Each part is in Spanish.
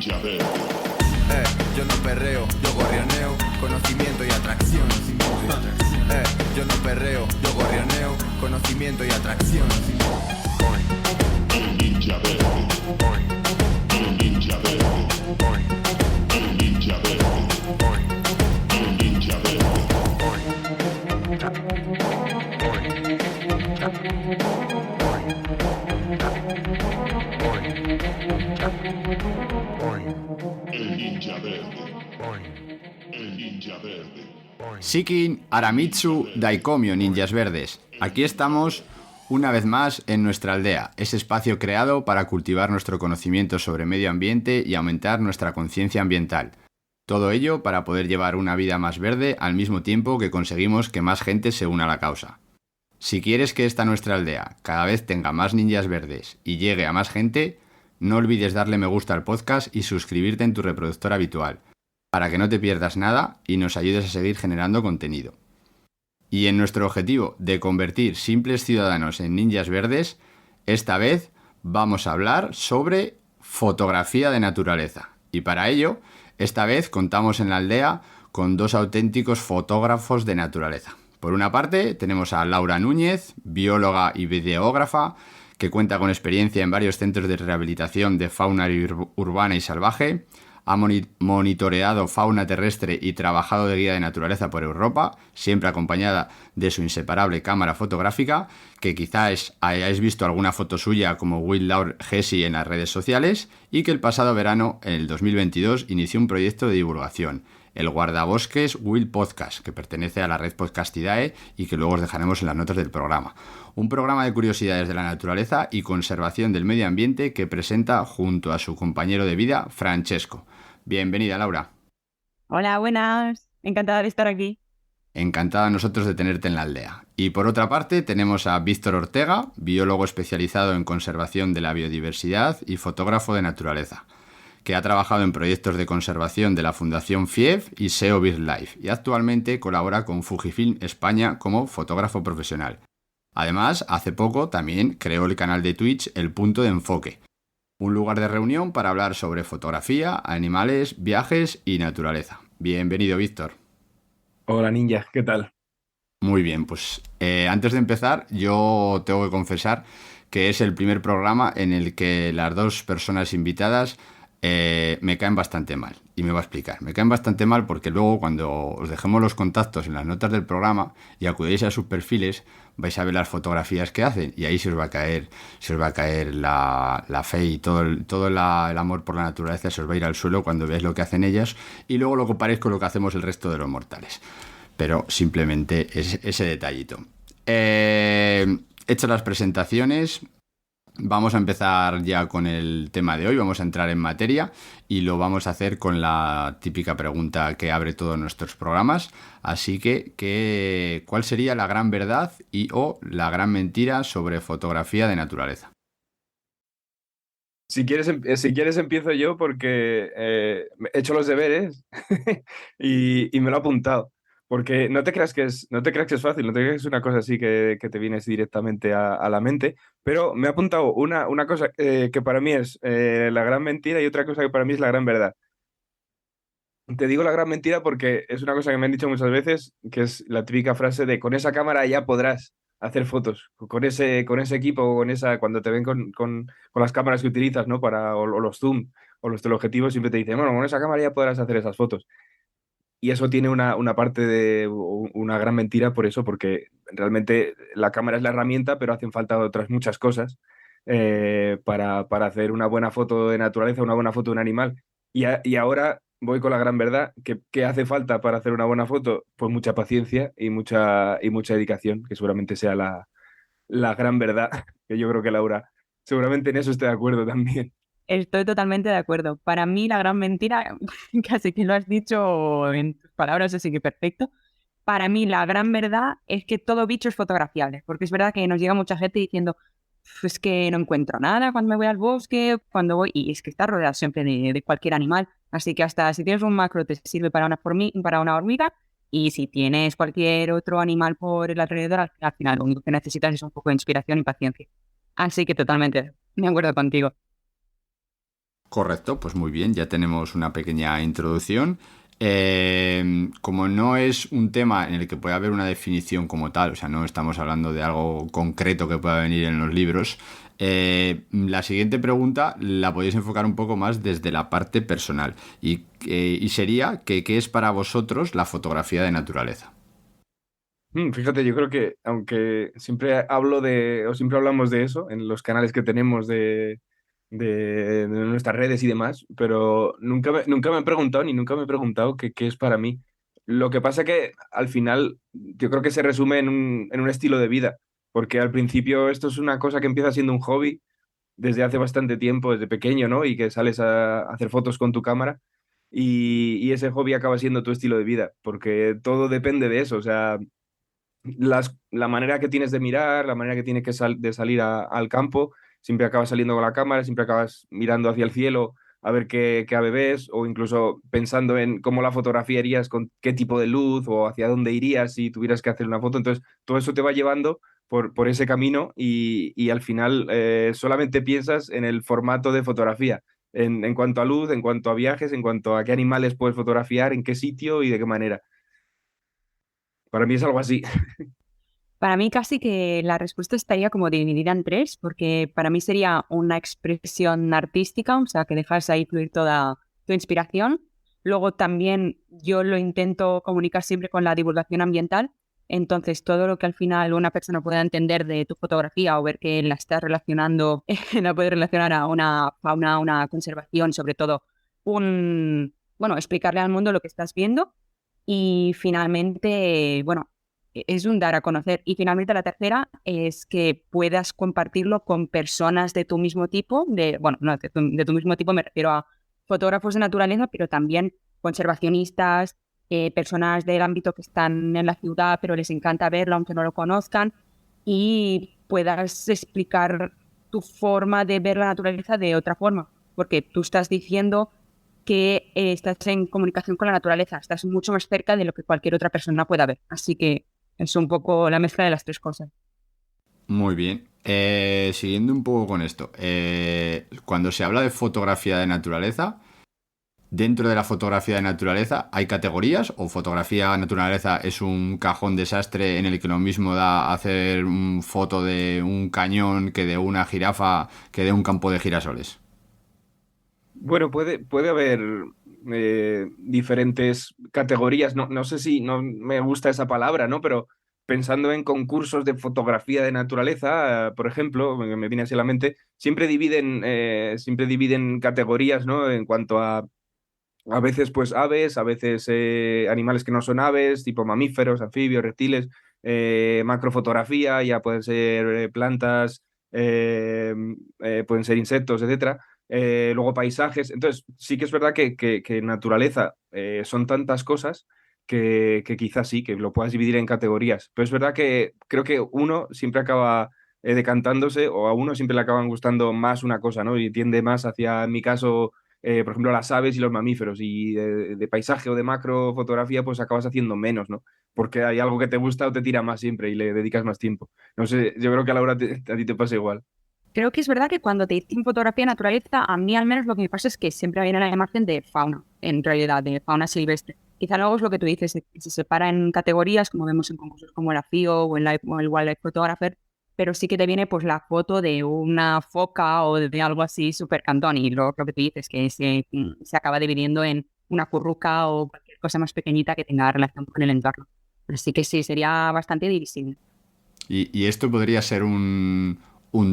Yo no perreo, yo gorrioneo, conocimiento y atracción. Yo no perreo, yo gorrioneo, conocimiento y atracción. El ninja verde. El ninja verde. El ninja verde. El ninja verde. El ninja verde. El ninja verde. Shikin, Aramitsu, Daikomyo, ninjas verdes. Aquí estamos una vez más en nuestra aldea, ese espacio creado para cultivar nuestro conocimiento sobre medio ambiente y aumentar nuestra conciencia ambiental. Todo ello para poder llevar una vida más verde al mismo tiempo que conseguimos que más gente se una a la causa. Si quieres que esta nuestra aldea cada vez tenga más ninjas verdes y llegue a más gente, no olvides darle me gusta al podcast y suscribirte en tu reproductor habitual, para que no te pierdas nada y nos ayudes a seguir generando contenido. Y en nuestro objetivo de convertir simples ciudadanos en ninjas verdes, esta vez vamos a hablar sobre fotografía de naturaleza. Y para ello, esta vez contamos en la aldea con dos auténticos fotógrafos de naturaleza. Por una parte, tenemos a Laura Núñez, bióloga y videógrafa, que cuenta con experiencia en varios centros de rehabilitación de fauna urbana y salvaje. Ha monitoreado fauna terrestre y trabajado de guía de naturaleza por Europa, siempre acompañada de su inseparable cámara fotográfica, que quizás hayáis visto alguna foto suya como Will Laur Hesse en las redes sociales, y que el pasado verano, en el 2022, inició un proyecto de divulgación, el Guardabosques Will Podcast, que pertenece a la red Podcastidae y que luego os dejaremos en las notas del programa. Un programa de curiosidades de la naturaleza y conservación del medio ambiente que presenta junto a su compañero de vida, Francesco. Bienvenida, Laura. Hola, buenas. Encantada de estar aquí. Encantada nosotros de tenerte en la aldea. Y por otra parte tenemos a Víctor Ortega, biólogo especializado en conservación de la biodiversidad y fotógrafo de naturaleza, que ha trabajado en proyectos de conservación de la Fundación FIEF y SEO BirdLife y actualmente colabora con Fujifilm España como fotógrafo profesional. Además, hace poco también creó el canal de Twitch El Punto de Enfoque, un lugar de reunión para hablar sobre fotografía, animales, viajes y naturaleza. Bienvenido, Víctor. Hola, ninja, ¿qué tal? Muy bien, pues antes de empezar, yo tengo que confesar que es el primer programa en el que las dos personas invitadas me caen bastante mal. Y me voy a explicar. Me caen bastante mal porque luego cuando os dejemos los contactos en las notas del programa y acudéis a sus perfiles, vais a ver las fotografías que hacen y ahí se os va a caer la fe y todo el amor por la naturaleza se os va a ir al suelo cuando veáis lo que hacen ellas y luego lo comparéis con lo que hacemos el resto de los mortales. Pero simplemente es ese detallito. Hecho las presentaciones, vamos a empezar ya con el tema de hoy, vamos a entrar en materia y lo vamos a hacer con la típica pregunta que abre todos nuestros programas. Así que ¿cuál sería la gran verdad o la gran mentira sobre fotografía de naturaleza? Si quieres empiezo yo porque he hecho los deberes y me lo he apuntado. Porque no te creas que es fácil, no te creas que es una cosa así que te vienes directamente a la mente, pero me he apuntado una cosa que para mí es la gran mentira y otra cosa que para mí es la gran verdad. Te digo la gran mentira porque es una cosa que me han dicho muchas veces, que es la típica frase de con esa cámara ya podrás hacer fotos, con ese equipo, cuando te ven con las cámaras que utilizas, ¿no? O los zoom o los teleobjetivos, siempre te dicen, bueno, con esa cámara ya podrás hacer esas fotos. Y eso tiene una parte de una gran mentira por eso, porque realmente la cámara es la herramienta, pero hacen falta otras muchas cosas para hacer una buena foto de naturaleza, una buena foto de un animal. Y ahora voy con la gran verdad, ¿qué hace falta para hacer una buena foto? Pues mucha paciencia y mucha dedicación, que seguramente sea la gran verdad, que yo creo que Laura seguramente en eso esté de acuerdo también. Estoy totalmente de acuerdo. Para mí la gran mentira, casi que lo has dicho en tus palabras, así que perfecto. Para mí la gran verdad es que todo bicho es fotografiable, porque es verdad que nos llega mucha gente diciendo es que no encuentro nada cuando me voy al bosque, cuando voy, y es que está rodeado siempre de cualquier animal, así que hasta si tienes un macro te sirve para una hormiga, y si tienes cualquier otro animal por el alrededor, al final lo único que necesitas es un poco de inspiración y paciencia. Así que totalmente de acuerdo contigo. Correcto, pues muy bien, ya tenemos una pequeña introducción. Como no es un tema en el que pueda haber una definición como tal, o sea, no estamos hablando de algo concreto que pueda venir en los libros, la siguiente pregunta la podéis enfocar un poco más desde la parte personal y sería que, ¿qué es para vosotros la fotografía de naturaleza? Fíjate, yo creo que aunque siempre hablo o siempre hablamos de eso en los canales que tenemos de nuestras redes y demás, pero nunca me he preguntado ni nunca me he preguntado qué es para mí. Lo que pasa que al final yo creo que se resume en un estilo de vida, porque al principio esto es una cosa que empieza siendo un hobby desde hace bastante tiempo, desde pequeño, ¿no? Y que sales a hacer fotos con tu cámara y ese hobby acaba siendo tu estilo de vida, porque todo depende de eso, o sea la manera que tienes de mirar, la manera que tienes de salir al campo, siempre acabas saliendo con la cámara, siempre acabas mirando hacia el cielo a ver qué ave ves, o incluso pensando en cómo la fotografiarías, con qué tipo de luz o hacia dónde irías si tuvieras que hacer una foto. Entonces, todo eso te va llevando por ese camino y al final solamente piensas en el formato de fotografía. En cuanto a luz, en cuanto a viajes, en cuanto a qué animales puedes fotografiar, en qué sitio y de qué manera. Para mí es algo así. Para mí casi que la respuesta estaría como dividida en tres, porque para mí sería una expresión artística, o sea, que dejas ahí fluir toda tu inspiración. Luego también yo lo intento comunicar siempre con la divulgación ambiental, entonces todo lo que al final una persona pueda entender de tu fotografía o ver que la estás relacionando, la puedes relacionar a una fauna, a una conservación, sobre todo bueno, explicarle al mundo lo que estás viendo. Y finalmente, bueno, es un dar a conocer. Y finalmente la tercera es que puedas compartirlo con personas de tu mismo tipo, bueno, no, de tu mismo tipo me refiero a fotógrafos de naturaleza, pero también conservacionistas, personas del ámbito que están en la ciudad, pero les encanta verlo aunque no lo conozcan, y puedas explicar tu forma de ver la naturaleza de otra forma, porque tú estás diciendo que estás en comunicación con la naturaleza, estás mucho más cerca de lo que cualquier otra persona pueda ver. Así que es un poco la mezcla de las tres cosas. Muy bien. Siguiendo un poco con esto, cuando se habla de fotografía de naturaleza, dentro de la fotografía de naturaleza, ¿hay categorías o fotografía de naturaleza es un cajón desastre en el que lo mismo da hacer una foto de un cañón que de una jirafa que de un campo de girasoles? Bueno, puede haber diferentes categorías. No sé si no me gusta esa palabra, ¿no? Pero pensando en concursos de fotografía de naturaleza, por ejemplo, me viene así a la mente, siempre dividen categorías, ¿no? En cuanto a veces pues aves, a veces animales que no son aves, tipo mamíferos, anfibios, reptiles, macrofotografía, ya pueden ser plantas, pueden ser insectos, etcétera. Luego paisajes. Entonces, sí que es verdad que naturaleza son tantas cosas que quizás sí, que lo puedas dividir en categorías. Pero es verdad que creo que uno siempre acaba decantándose o a uno siempre le acaban gustando más una cosa, ¿no? Y tiende más hacia, en mi caso, por ejemplo, las aves y los mamíferos. Y de paisaje o de macro fotografía, pues acabas haciendo menos, ¿no? Porque hay algo que te gusta o te tira más siempre y le dedicas más tiempo. No sé, yo creo que a Laura a ti te pasa igual. Creo que es verdad que cuando te dicen fotografía de naturaleza, a mí al menos lo que me pasa es que siempre viene la imagen de fauna, en realidad, de fauna silvestre. Quizá luego es lo que tú dices, que se separa en categorías, como vemos en concursos como la FIO o el Wildlife Photographer, pero sí que te viene pues la foto de una foca o de algo así súper cantón, y lo que tú dices, que se acaba dividiendo en una curruca o cualquier cosa más pequeñita que tenga relación con el entorno. Así que sí, sería bastante divisible. Y esto podría ser un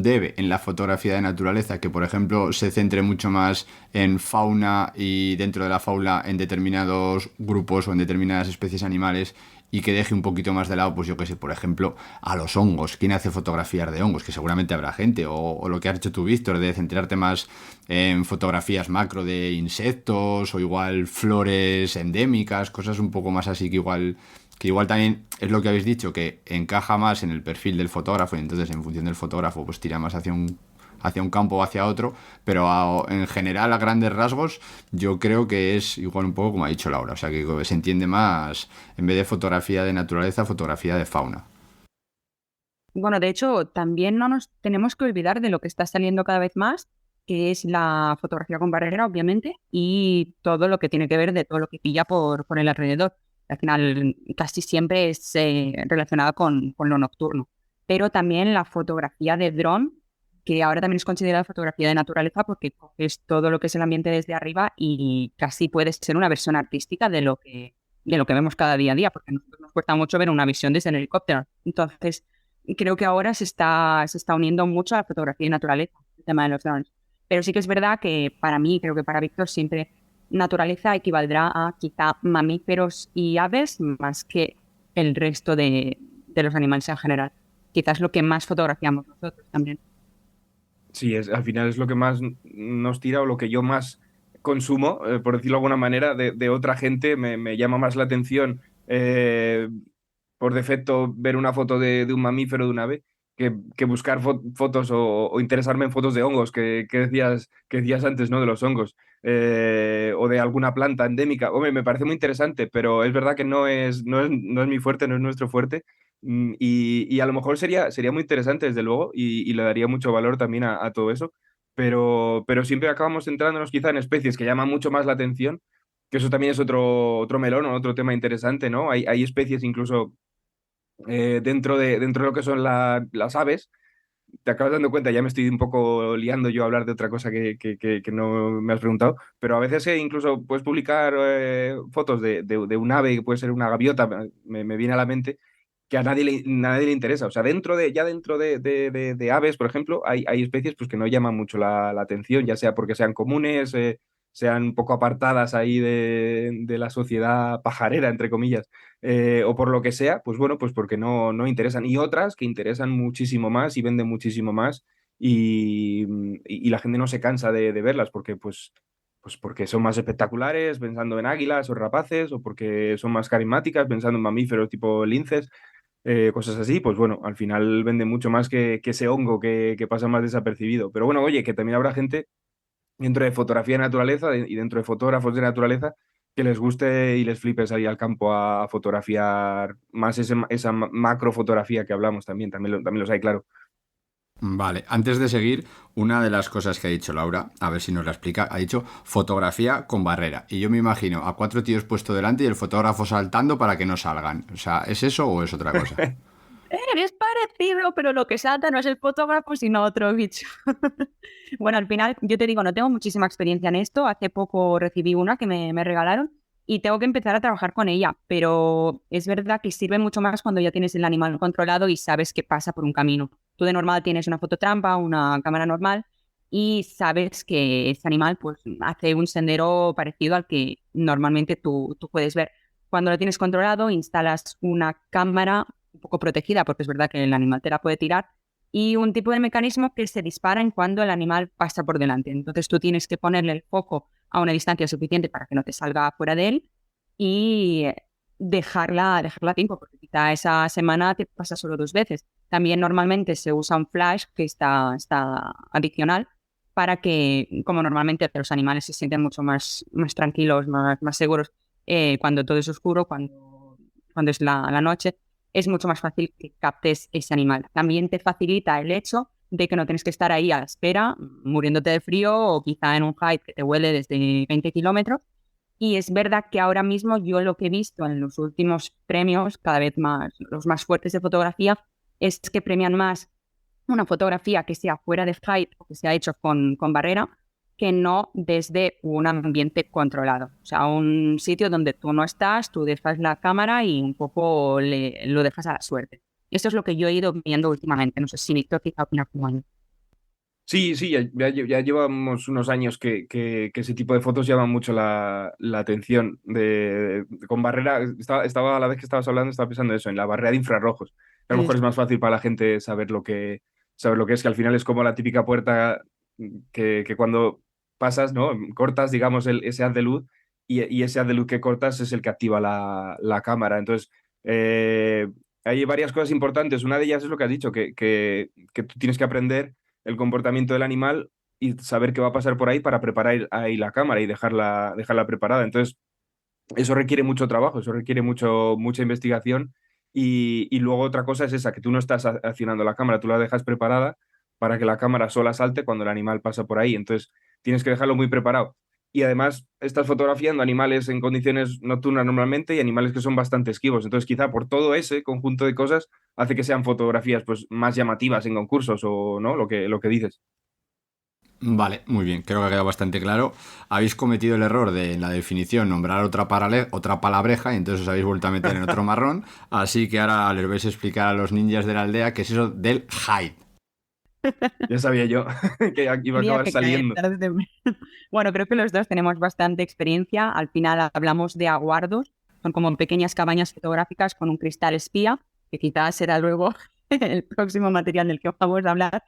debe en la fotografía de naturaleza, que por ejemplo se centre mucho más en fauna y dentro de la fauna en determinados grupos o en determinadas especies animales y que deje un poquito más de lado, pues yo qué sé, por ejemplo, a los hongos. ¿Quién hace fotografías de hongos? Que seguramente habrá gente. O lo que has hecho tú, Víctor, de centrarte más en fotografías macro de insectos o igual flores endémicas, cosas un poco más así que igual también es lo que habéis dicho, que encaja más en el perfil del fotógrafo y entonces en función del fotógrafo pues tira más hacia un campo o hacia otro, pero en general a grandes rasgos yo creo que es igual un poco como ha dicho Laura, o sea que se entiende más en vez de fotografía de naturaleza, fotografía de fauna. Bueno, de hecho, también no nos tenemos que olvidar de lo que está saliendo cada vez más, que es la fotografía con barrera, obviamente, y todo lo que tiene que ver de todo lo que pilla por el alrededor. Al final, casi siempre es relacionado con lo nocturno. Pero también la fotografía de dron, que ahora también es considerada fotografía de naturaleza porque coges todo lo que es el ambiente desde arriba y casi puedes ser una versión artística de lo que vemos cada día a día, porque a nosotros nos cuesta mucho ver una visión desde el helicóptero. Entonces, creo que ahora se está uniendo mucho a la fotografía de naturaleza, el tema de los drones. Pero sí que es verdad que para mí, creo que para Víctor, siempre naturaleza equivaldrá a quizá mamíferos y aves más que el resto de los animales en general. Quizás lo que más fotografiamos nosotros también. Sí, al final es lo que más nos tira o lo que yo más consumo, por decirlo de alguna manera, de otra gente. Me llama más la atención por defecto ver una foto de un mamífero, de un ave, que buscar fotos o interesarme en fotos de hongos que decías antes, ¿no? De los hongos. O de alguna planta endémica. Hombre, me parece muy interesante, pero es verdad que no es mi fuerte, no es nuestro fuerte. Y a lo mejor sería muy interesante, desde luego, y le daría mucho valor también a todo eso, pero siempre acabamos centrándonos quizá en especies que llaman mucho más la atención, que eso también es otro melón o otro tema interesante, ¿no? Hay especies incluso dentro de lo que son las aves. Te acabas dando cuenta, ya me estoy un poco liando yo a hablar de otra cosa que no me has preguntado, pero a veces incluso puedes publicar fotos de un ave, que puede ser una gaviota, me viene a la mente, que a nadie le interesa. O sea, dentro de aves, por ejemplo, hay especies pues, que no llaman mucho la atención, ya sea porque sean comunes, sean un poco apartadas ahí de la sociedad pajarera, entre comillas, o por lo que sea, pues bueno, pues porque no interesan. Y otras que interesan muchísimo más y venden muchísimo más y la gente no se cansa de verlas porque pues porque son más espectaculares, pensando en águilas o rapaces, o porque son más carismáticas, pensando en mamíferos tipo linces, cosas así, pues bueno, al final vende mucho más que ese hongo que pasa más desapercibido. Pero bueno, oye, que también habrá gente dentro de fotografía de naturaleza y dentro de fotógrafos de naturaleza que les guste y les flipe salir al campo a fotografiar más esa macrofotografía que hablamos también los hay, claro. Vale, antes de seguir, una de las cosas que ha dicho Laura, a ver si nos la explica, ha dicho fotografía con barrera. Y yo me imagino a 4 tíos puesto delante y el fotógrafo saltando para que no salgan. O sea, ¿es eso o es otra cosa? Es parecido, pero lo que salta no es el fotógrafo, sino otro bicho. Bueno, al final, yo te digo, no tengo muchísima experiencia en esto. Hace poco recibí una que me regalaron y tengo que empezar a trabajar con ella, pero es verdad que sirve mucho más cuando ya tienes el animal controlado y sabes que pasa por un camino. Tú de normal tienes una fototrampa, una cámara normal y sabes que ese animal pues hace un sendero parecido al que normalmente tú puedes ver. Cuando lo tienes controlado, instalas una cámara un poco protegida, porque es verdad que el animal te la puede tirar, y un tipo de mecanismo que se dispara en cuando el animal pasa por delante. Entonces tú tienes que ponerle el foco a una distancia suficiente para que no te salga fuera de él y dejarla a tiempo, porque quizá esa semana te pasa solo 2 veces. También normalmente se usa un flash que está adicional para que, como normalmente los animales se sienten mucho más tranquilos, más seguros cuando todo es oscuro, cuando es la noche, es mucho más fácil que captes ese animal. También te facilita el hecho de que no tienes que estar ahí a la espera, muriéndote de frío o quizá en un hike que te huele desde 20 kilómetros. Y es verdad que ahora mismo yo lo que he visto en los últimos premios, cada vez más, los más fuertes de fotografía, es que premian más una fotografía que sea fuera de hike o que sea hecho con barrera, que no desde un ambiente controlado. O sea, un sitio donde tú no estás, tú dejas la cámara y un poco lo dejas a la suerte. Y esto es lo que yo he ido viendo últimamente. No sé si Víctor quizá opina como yo. Sí, sí, ya llevamos unos años que ese tipo de fotos llaman mucho la atención. Con barrera, estaba a la vez que estabas hablando, estaba pensando eso, en la barrera de infrarrojos. A lo mejor es más fácil para la gente saber lo que es, que al final es como la típica puerta que cuando pasas, ¿no? Cortas, digamos, ese haz de luz y ese haz de luz que cortas es el que activa la cámara. Entonces, hay varias cosas importantes. Una de ellas es lo que has dicho, que tú tienes que aprender el comportamiento del animal y saber qué va a pasar por ahí para preparar ahí la cámara y dejarla preparada. Entonces, eso requiere mucho trabajo, eso requiere mucha investigación y luego otra cosa es esa, que tú no estás accionando la cámara, tú la dejas preparada para que la cámara sola salte cuando el animal pasa por ahí. Entonces tienes que dejarlo muy preparado. Y además estás fotografiando animales en condiciones nocturnas normalmente y animales que son bastante esquivos. Entonces quizá por todo ese conjunto de cosas hace que sean fotografías pues, más llamativas en concursos o no, lo que dices. Vale, muy bien, creo que ha quedado bastante claro. Habéis cometido el error de en la definición nombrar otra palabreja y entonces os habéis vuelto a meter en otro marrón. Así que ahora les vais a explicar a los ninjas de la aldea qué es eso del hide. Ya sabía yo que iba a Tenía acabar que caer saliendo. tarde o temprano. Bueno, creo que los dos tenemos bastante experiencia. Al final hablamos de aguardos, son como pequeñas cabañas fotográficas con un cristal espía, que quizás será luego el próximo material del que vamos a hablar,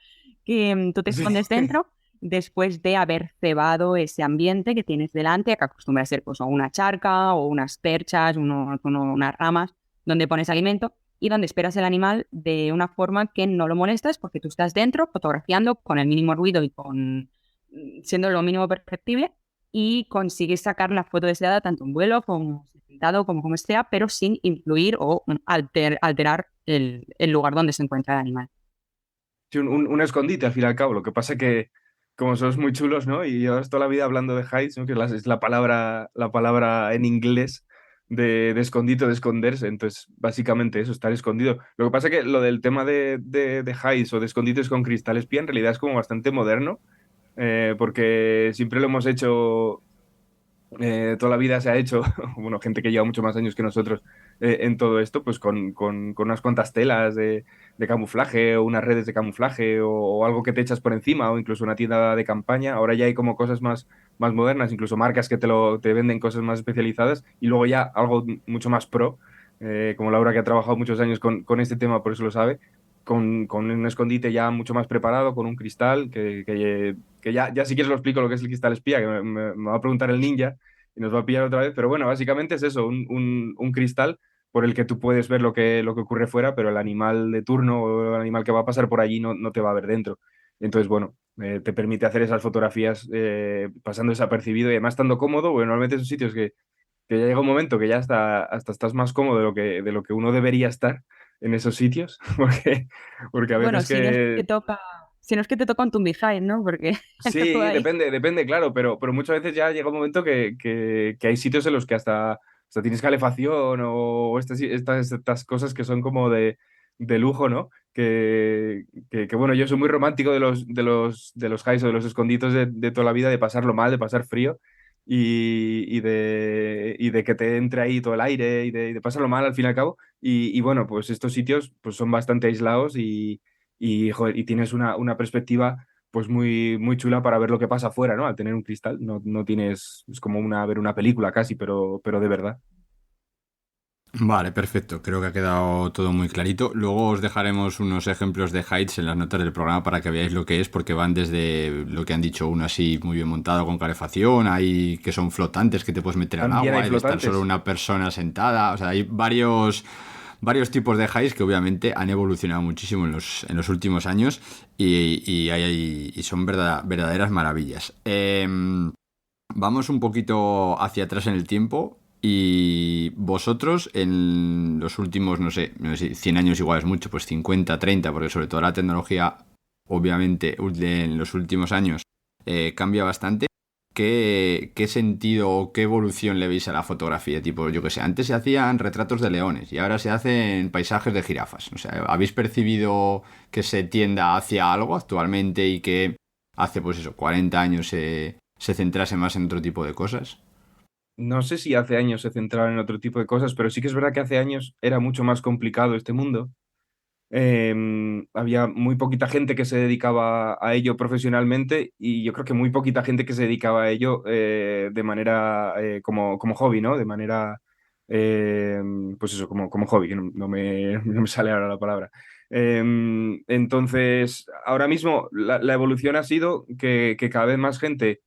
que tú te Sí. escondes dentro después de haber cebado ese ambiente que tienes delante, que acostumbra a ser pues, o una charca o unas perchas, unas ramas, donde pones alimento y donde esperas el animal de una forma que no lo molestas porque tú estás dentro fotografiando con el mínimo ruido y con siendo lo mínimo perceptible y consigues sacar la foto deseada tanto en vuelo como sentado como sea, pero sin influir o alterar el lugar donde se encuentra el animal. Sí, un escondite al fin y al cabo. Lo que pasa que como sois muy chulos, ¿no? Y llevas toda la vida hablando de hides, ¿no? Que es la palabra en inglés de escondite, de esconderse. Entonces, básicamente eso, estar escondido. Lo que pasa que lo del tema de hides o de escondites con cristal espía en realidad es como bastante moderno, porque siempre lo hemos hecho toda la vida se ha hecho, bueno, gente que lleva mucho más años que nosotros en todo esto, pues con unas cuantas telas de camuflaje o unas redes de camuflaje o algo que te echas por encima o incluso una tienda de campaña. Ahora ya hay como cosas más modernas, incluso marcas que te venden cosas más especializadas y luego ya algo mucho más pro, como Laura que ha trabajado muchos años con este tema, por eso lo sabe. Con un escondite ya mucho más preparado, con un cristal, que ya si quieres lo explico lo que es el cristal espía, que me va a preguntar el ninja, y nos va a pillar otra vez, pero bueno, básicamente es eso, un cristal por el que tú puedes ver lo que ocurre fuera, pero el animal de turno o el animal que va a pasar por allí no te va a ver dentro. Entonces, bueno, te permite hacer esas fotografías pasando desapercibido y además estando cómodo, bueno, normalmente esos sitios que ya llega un momento que ya hasta estás más cómodo de lo que uno debería estar en esos sitios, porque a Bueno, veces que si no es que te toca un Tumbijay, ¿no? Porque todo sí, ahí. depende, claro, pero muchas veces ya llega un momento que hay sitios en los que hasta tienes calefacción o estas cosas que son como de lujo, ¿no? Bueno, yo soy muy romántico de los highs o de los esconditos de toda la vida, de pasarlo mal, de pasar frío y de que te entre ahí todo el aire y de pasarlo mal al fin y al cabo. Y bueno, pues estos sitios pues son bastante aislados y tienes una perspectiva pues muy, muy chula para ver lo que pasa afuera, ¿no? Al tener un cristal, no tienes, es como ver una película casi, pero de verdad. Vale, perfecto. Creo que ha quedado todo muy clarito. Luego os dejaremos unos ejemplos de hides en las notas del programa para que veáis lo que es, porque van desde lo que han dicho, uno así muy bien montado con calefacción, hay que son flotantes que te puedes meter al También hay agua, y de estar solo flotantes. una persona sentada. O sea, hay varios tipos de hides que obviamente han evolucionado muchísimo en los últimos años y son verdaderas maravillas. Vamos un poquito hacia atrás en el tiempo. Y vosotros en los últimos, no sé, 100 años igual es mucho, pues 50, 30, porque sobre todo la tecnología, obviamente, en los últimos años cambia bastante. ¿Qué sentido o qué evolución le veis a la fotografía? Tipo, yo que sé, antes se hacían retratos de leones y ahora se hacen paisajes de jirafas. O sea, ¿habéis percibido que se tienda hacia algo actualmente y que hace, pues eso, 40 años se centrase más en otro tipo de cosas? No sé si hace años se centraban en otro tipo de cosas, pero sí que es verdad que hace años era mucho más complicado este mundo. Había muy poquita gente que se dedicaba a ello profesionalmente y yo creo que muy poquita gente que se dedicaba a ello de manera como hobby, ¿no? De manera, eh, pues eso, como hobby, que no me sale ahora la palabra. Entonces, ahora mismo la evolución ha sido que cada vez más gente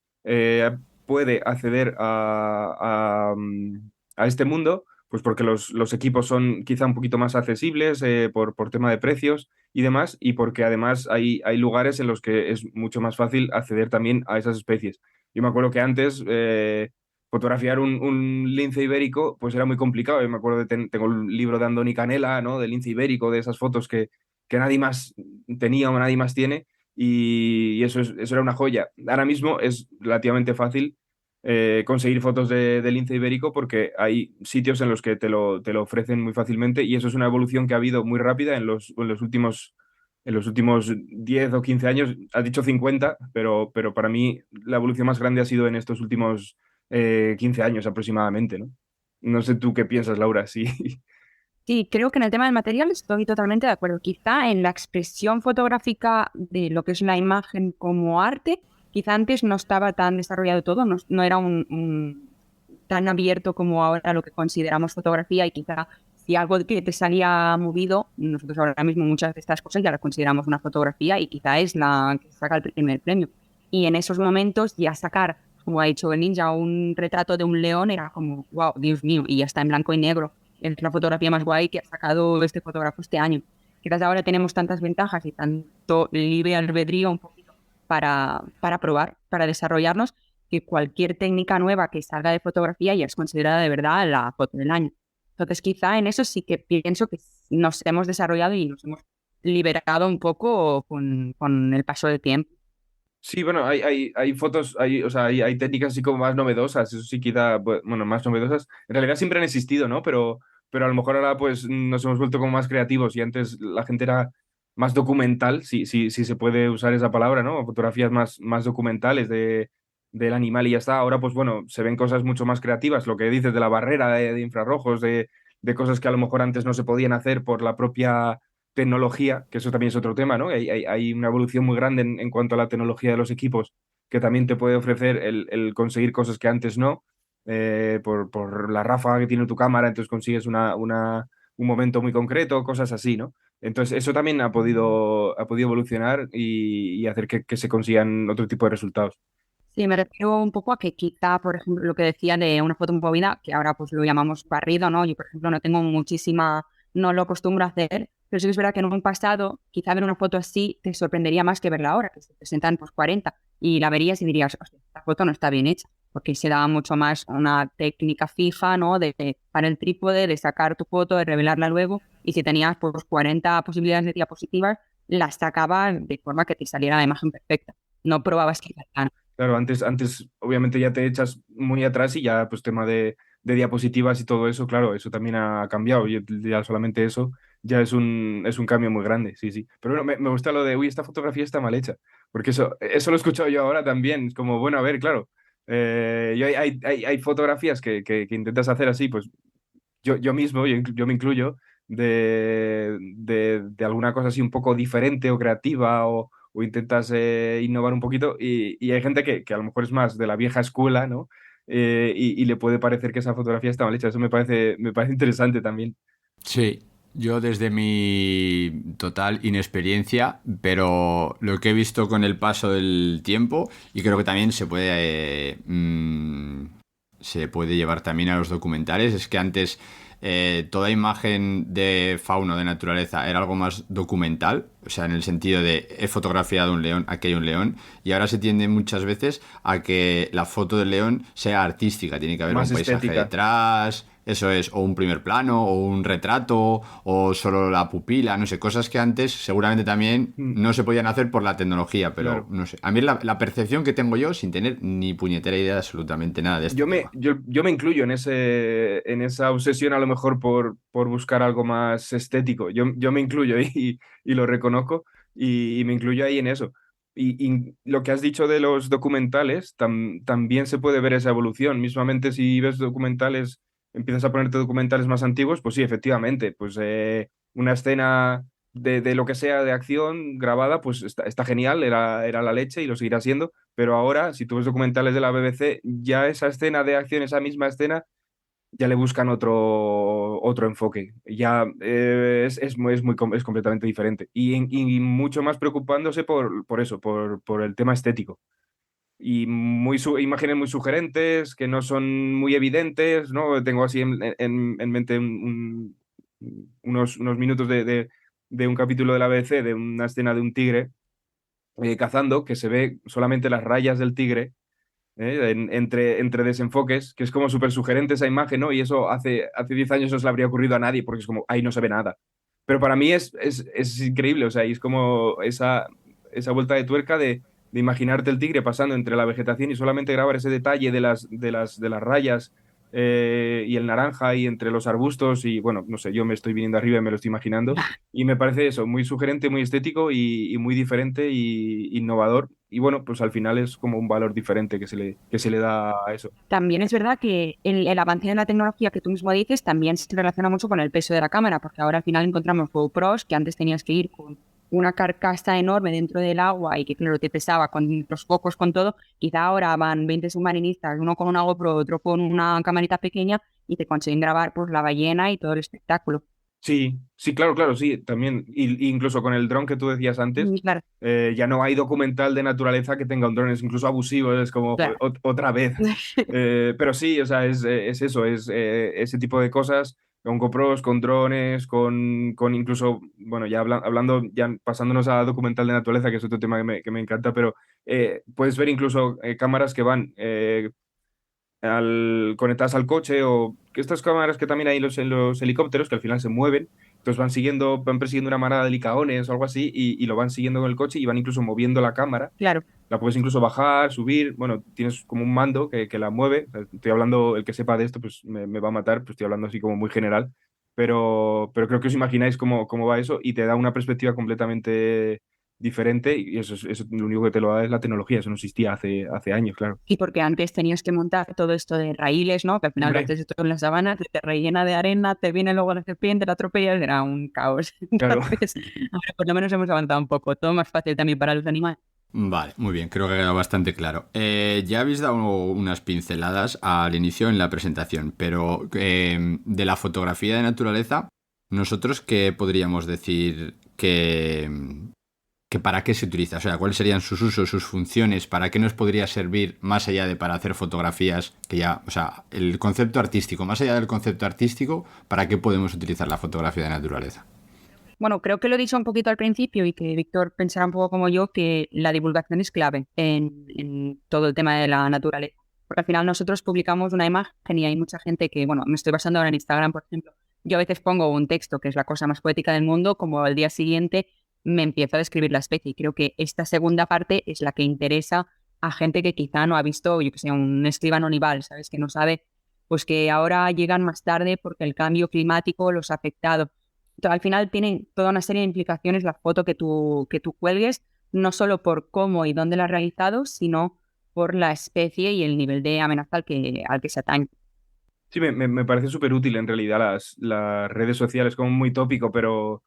puede acceder a este mundo pues porque los equipos son quizá un poquito más accesibles por tema de precios y demás, y porque además hay lugares en los que es mucho más fácil acceder también a esas especies. Yo me acuerdo que antes fotografiar un lince ibérico pues era muy complicado. Yo me acuerdo tengo el libro de Andoni Canela, ¿no? Del lince ibérico, de esas fotos que nadie más tenía o nadie más tiene. y eso era una joya. Ahora mismo es relativamente fácil conseguir fotos del lince ibérico porque hay sitios en los que te lo ofrecen muy fácilmente y eso es una evolución que ha habido muy rápida en los últimos 10 o 15 años. Has dicho 50, pero para mí la evolución más grande ha sido en estos últimos 15 años aproximadamente, ¿no? No sé tú qué piensas, Laura, sí. Sí, creo que en el tema del material estoy totalmente de acuerdo. Quizá en la expresión fotográfica de lo que es la imagen como arte, quizá antes no estaba tan desarrollado todo, no era tan abierto como ahora lo que consideramos fotografía y quizá si algo que te salía movido, nosotros ahora mismo muchas de estas cosas ya las consideramos una fotografía y quizá es la que saca el primer premio. Y en esos momentos ya sacar, como ha dicho el ninja, un retrato de un león era como, wow, Dios mío, y ya está en blanco y negro. Es la fotografía más guay que ha sacado este fotógrafo este año. Quizás ahora tenemos tantas ventajas y tanto libre albedrío un poquito para probar, para desarrollarnos, que cualquier técnica nueva que salga de fotografía ya es considerada de verdad la foto del año. Entonces, quizá en eso sí que pienso que nos hemos desarrollado y nos hemos liberado un poco con el paso del tiempo. Sí, bueno, hay fotos, o sea, hay técnicas así como más novedosas, eso sí quizá, bueno, más novedosas. En realidad siempre han existido, ¿no? Pero a lo mejor ahora pues nos hemos vuelto como más creativos y antes la gente era más documental, si se puede usar esa palabra, ¿no? Fotografías más documentales del animal y ya está. Ahora pues bueno, se ven cosas mucho más creativas, lo que dices de la barrera de infrarrojos, de cosas que a lo mejor antes no se podían hacer por la propia tecnología, que eso también es otro tema, ¿no? Hay una evolución muy grande en cuanto a la tecnología de los equipos que también te puede ofrecer el conseguir cosas que antes no, por la ráfaga que tiene tu cámara, entonces consigues un momento muy concreto, cosas así, ¿no? Entonces eso también ha podido evolucionar y hacer que se consigan otro tipo de resultados. Sí, me refiero un poco a que quizá, por ejemplo, lo que decía de una foto movida, que ahora pues lo llamamos barrido, ¿no? Yo, por ejemplo, no tengo muchísima, no lo acostumbro a hacer, pero sí que es verdad que en un pasado, quizá ver una foto así te sorprendería más que verla ahora, que se presentan pues 40, y la verías y dirías, hostia, esta foto no está bien hecha, porque se da mucho más una técnica fija, ¿no? De para el trípode, de sacar tu foto, de revelarla luego, y si tenías pues 40 posibilidades de diapositivas, las sacaba de forma que te saliera la imagen perfecta. No probabas que Claro, antes obviamente ya te echas muy atrás y ya pues tema de diapositivas y todo eso, claro, eso también ha cambiado. Ya solamente eso ya es un cambio muy grande, sí, sí. Pero bueno, me gusta lo de, uy, esta fotografía está mal hecha, porque eso lo he escuchado yo ahora también. Es como, bueno, a ver, claro, hay fotografías que intentas hacer así, pues yo mismo, yo me incluyo, de alguna cosa así un poco diferente o creativa o intentas innovar un poquito y hay gente que a lo mejor es más de la vieja escuela, ¿no? Y le puede parecer que esa fotografía está mal hecha. Eso me parece interesante también. Sí, yo desde mi total inexperiencia, pero lo que he visto con el paso del tiempo, y creo que también se puede llevar también a los documentales, es que antes toda imagen de fauna o de naturaleza era algo más documental, o sea, en el sentido de he fotografiado un león, aquí hay un león, y ahora se tiende muchas veces a que la foto del león sea artística, tiene que haber Más un paisaje estética. detrás, eso es, o un primer plano, o un retrato, o solo la pupila, no sé, cosas que antes seguramente también Mm, no se podían hacer por la tecnología, pero claro. no sé. A mí es la percepción que tengo yo sin tener ni puñetera idea de absolutamente nada de este Yo me, tema. yo, yo me incluyo en esa obsesión a lo mejor por buscar algo más estético. Yo me incluyo y lo reconozco y me incluyo ahí en eso. Y lo que has dicho de los documentales, también se puede ver esa evolución. Mismamente si ves documentales, empiezas a ponerte documentales más antiguos, pues sí, efectivamente, pues una escena de lo que sea de acción grabada, pues está genial, era la leche y lo seguirá siendo, pero ahora, si tú ves documentales de la BBC, ya esa escena de acción, esa misma escena, ya le buscan otro enfoque. Ya es completamente diferente. Y mucho más preocupándose por eso, por el tema estético. Y imágenes muy sugerentes, que no son muy evidentes, ¿no? Tengo así en mente unos minutos de un capítulo de la BBC, de una escena de un tigre cazando, que se ve solamente las rayas del tigre entre desenfoques, que es como súper sugerente esa imagen, ¿no? Y eso hace 10 años no se le habría ocurrido a nadie, porque es como, ahí no se ve nada. Pero para mí es increíble, o sea, y es como esa vuelta de tuerca de imaginarte el tigre pasando entre la vegetación y solamente grabar ese detalle de las rayas y el naranja y entre los arbustos y bueno, no sé, yo me estoy viniendo arriba y me lo estoy imaginando y me parece eso, muy sugerente, muy estético y muy diferente y innovador y bueno, pues al final es como un valor diferente que se le da a eso. También es verdad que el avance de la tecnología que tú mismo dices también se relaciona mucho con el peso de la cámara, porque ahora al final encontramos GoPros que antes tenías que ir con una carcasa enorme dentro del agua y que claro te pesaba con los focos, con todo. Quizá ahora van 20 submarinistas, uno con una GoPro, otro con una camarita pequeña y te consiguen grabar pues la ballena y todo el espectáculo. Sí, sí, claro, claro, sí, también. Y incluso con el dron que tú decías antes, Y claro, ya no hay documental de naturaleza que tenga un dron, es incluso abusivo, es como claro. joder, otra vez. Pero sí, o sea, es eso, es ese tipo de cosas, con GoPros, con drones, con incluso, bueno, ya hablando, ya pasándonos a documental de naturaleza, que es otro tema que me encanta, pero puedes ver incluso cámaras que van conectadas al coche o que estas cámaras que también hay en los helicópteros que al final se mueven, entonces van persiguiendo una manada de licaones o algo así y lo van siguiendo con el coche y van incluso moviendo la cámara. Claro. La puedes incluso bajar, subir, bueno, tienes como un mando que la mueve. Estoy hablando, el que sepa de esto, pues me va a matar, pues estoy hablando así como muy general, pero creo que os imagináis cómo va eso y te da una perspectiva completamente diferente y eso lo único que te lo da es la tecnología, eso no existía hace años, claro. Y porque antes tenías que montar todo esto de raíles, ¿no? Que al final lo Hombre, haces esto en las sabanas, te rellena de arena, te viene luego la serpiente, la atropella, era un caos. claro. Entonces, ahora por lo menos hemos avanzado un poco, todo más fácil también para los animales. Vale, muy bien, creo que ha quedado bastante claro. Ya habéis dado unas pinceladas al inicio en la presentación, pero de la fotografía de naturaleza, ¿nosotros qué podríamos decir que para qué se utiliza? O sea, ¿cuáles serían sus usos, sus funciones? ¿Para qué nos podría servir más allá de para hacer fotografías? Que ya, o sea, el concepto artístico, más allá del concepto artístico, ¿para qué podemos utilizar la fotografía de naturaleza? Bueno, creo que lo he dicho un poquito al principio y que Víctor pensará un poco como yo, que la divulgación es clave en todo el tema de la naturaleza. Porque al final nosotros publicamos una imagen y hay mucha gente que, bueno, me estoy basando ahora en Instagram, por ejemplo. Yo a veces pongo un texto que es la cosa más poética del mundo, como al día siguiente me empiezo a describir la especie. Y creo que esta segunda parte es la que interesa a gente que quizá no ha visto, yo que sé, un escribano nival, ¿sabes? Que no sabe, pues que ahora llegan más tarde porque el cambio climático los ha afectado. Al final tienen toda una serie de implicaciones la foto que tú cuelgues, no solo por cómo y dónde la has realizado, sino por la especie y el nivel de amenaza al que se atañe. Sí, me parece súper útil en realidad las redes sociales, como muy tópico, pero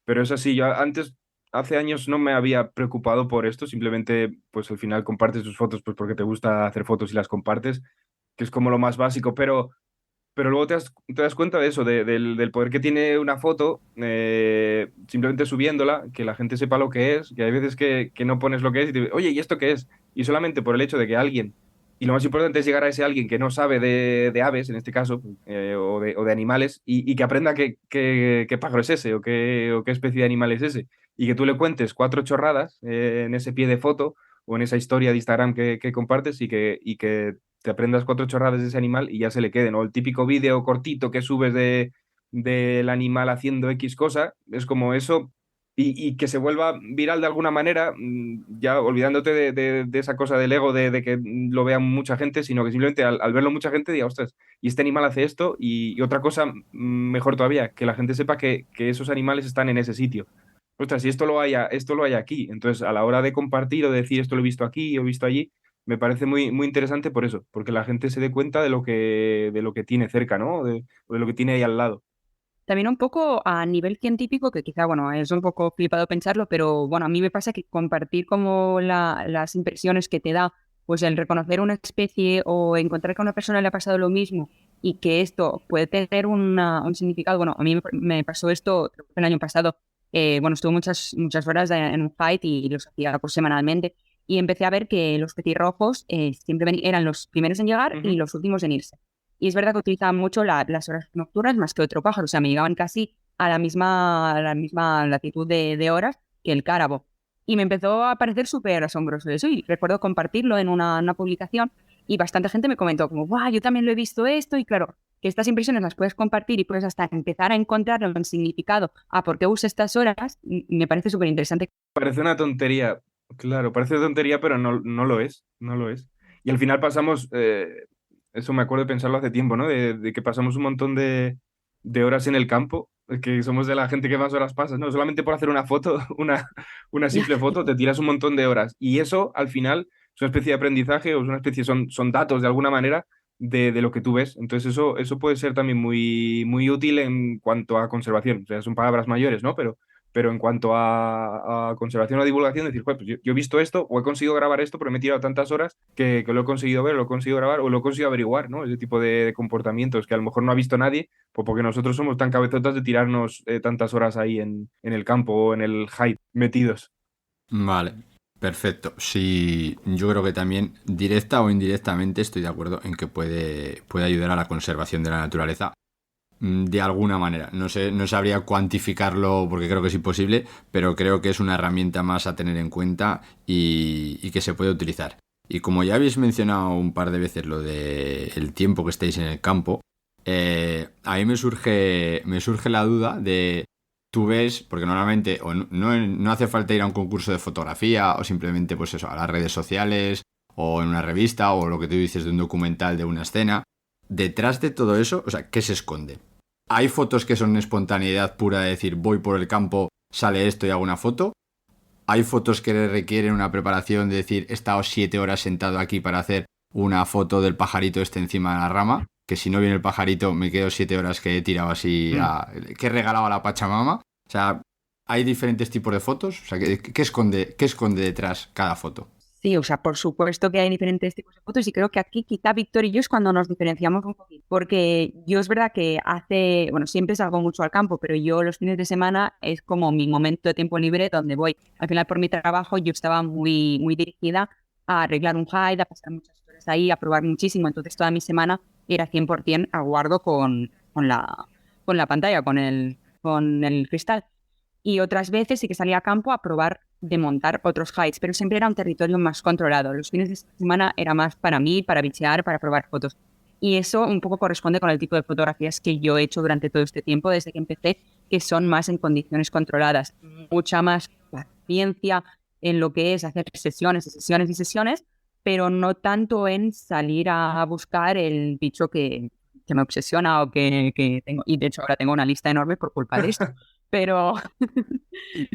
es así. Yo antes, hace años no me había preocupado por esto, simplemente pues al final compartes tus fotos pues porque te gusta hacer fotos y las compartes, que es como lo más básico, pero luego te das cuenta de eso, del poder que tiene una foto, simplemente subiéndola, que la gente sepa lo que es, que hay veces que no pones lo que es y te oye, ¿y esto qué es? Y solamente por el hecho de que alguien, y lo más importante es llegar a ese alguien que no sabe de aves, en este caso, o de animales, y que aprenda qué pájaro es ese, o qué especie de animal es ese, y que tú le cuentes 4 chorradas en ese pie de foto o en esa historia de Instagram que compartes y que te aprendas 4 chorradas de ese animal y ya se le queden. O el típico vídeo cortito que subes del animal haciendo X cosa, es como eso, y que se vuelva viral de alguna manera, ya olvidándote de esa cosa del ego, de que lo vea mucha gente, sino que simplemente al verlo mucha gente diga, ostras, y este animal hace esto, y otra cosa mejor todavía, que la gente sepa que esos animales están en ese sitio. Ostras, si esto lo hay aquí, entonces a la hora de compartir o de decir esto lo he visto aquí o he visto allí, me parece muy, muy interesante por eso, porque la gente se dé cuenta de lo que tiene cerca, ¿no? O de lo que tiene ahí al lado. También un poco a nivel científico, que quizá, bueno, es un poco flipado pensarlo, pero bueno, a mí me pasa que compartir como las impresiones que te da, pues el reconocer una especie o encontrar que a una persona le ha pasado lo mismo y que esto puede tener un significado. Bueno, a mí me pasó esto creo que el año pasado. Bueno, estuve muchas horas en un fight y los hacía pues, semanalmente. Y empecé a ver que los petirrojos siempre eran los primeros en llegar y Ujú. los últimos en irse. Y es verdad que utilizaban mucho las horas nocturnas más que otro pájaro. O sea, me llegaban casi a la misma latitud de horas que el cárabo. Y me empezó a parecer súper asombroso eso. Y recuerdo compartirlo en una publicación y bastante gente me comentó como, ¡guau! Yo también lo he visto esto. Y claro, que estas impresiones las puedes compartir y puedes hasta empezar a encontrar un significado a por qué uso estas horas, me parece súper interesante. Parece una tontería, Claro, parece tontería, pero no lo es, no lo es. Y al final pasamos, eso me acuerdo de pensarlo hace tiempo, ¿no? De que pasamos un montón de horas en el campo, que somos de la gente que más horas pasas, ¿no? Solamente por hacer una foto, una simple foto, te tiras un montón de horas. Y eso, al final, es una especie de aprendizaje o es una especie, son datos de alguna manera de lo que tú ves. Entonces eso puede ser también muy útil en cuanto a conservación. O sea, son palabras mayores, ¿no? Pero en cuanto a conservación o divulgación, decir, "Joder, pues yo he visto esto o he conseguido grabar esto, pero me he tirado tantas horas que lo he conseguido ver, lo he conseguido grabar o lo he conseguido averiguar, ¿no? Ese tipo de comportamientos que a lo mejor no ha visto nadie, pues porque nosotros somos tan cabezotas de tirarnos tantas horas ahí en el campo o en el hype metidos. Vale, perfecto. Sí, yo creo que también, directa o indirectamente, estoy de acuerdo en que puede ayudar a la conservación de la naturaleza. De alguna manera. No sé, no sabría cuantificarlo porque creo que es imposible, pero creo que es una herramienta más a tener en cuenta y que se puede utilizar. Y como ya habéis mencionado un par de veces lo de el tiempo que estéis en el campo, a mí me surge la duda de, tú ves, porque normalmente o no hace falta ir a un concurso de fotografía o simplemente pues eso, a las redes sociales o en una revista o lo que tú dices de un documental de una escena. Detrás de todo eso, o sea, ¿qué se esconde? Hay fotos que son espontaneidad pura de decir voy por el campo, sale esto y hago una foto. Hay fotos que requieren una preparación de decir he estado 7 horas sentado aquí para hacer una foto del pajarito este encima de la rama, que si no viene el pajarito me quedo 7 horas que he tirado así, que he regalado a la Pachamama. O sea, hay diferentes tipos de fotos. O sea, ¿qué esconde detrás cada foto? Sí, o sea, por supuesto que hay diferentes tipos de fotos y creo que aquí quizá Víctor y yo es cuando nos diferenciamos un poquito, porque yo es verdad que bueno, siempre salgo mucho al campo, pero yo los fines de semana es como mi momento de tiempo libre donde voy. Al final por mi trabajo yo estaba muy dirigida a arreglar un hide, a pasar muchas horas ahí, a probar muchísimo, entonces toda mi semana era 100% a guardo con la pantalla, con el cristal. Y otras veces sí que salía a campo a probar de montar otros hides, pero siempre era un territorio más controlado. Los fines de semana era más para mí, para bichear, para probar fotos. Y eso un poco corresponde con el tipo de fotografías que yo he hecho durante todo este tiempo, desde que empecé, que son más en condiciones controladas. Mucha más paciencia en lo que es hacer sesiones y sesiones y sesiones, pero no tanto en salir a buscar el bicho que me obsesiona o que tengo. Y de hecho ahora tengo una lista enorme por culpa de esto. Pero,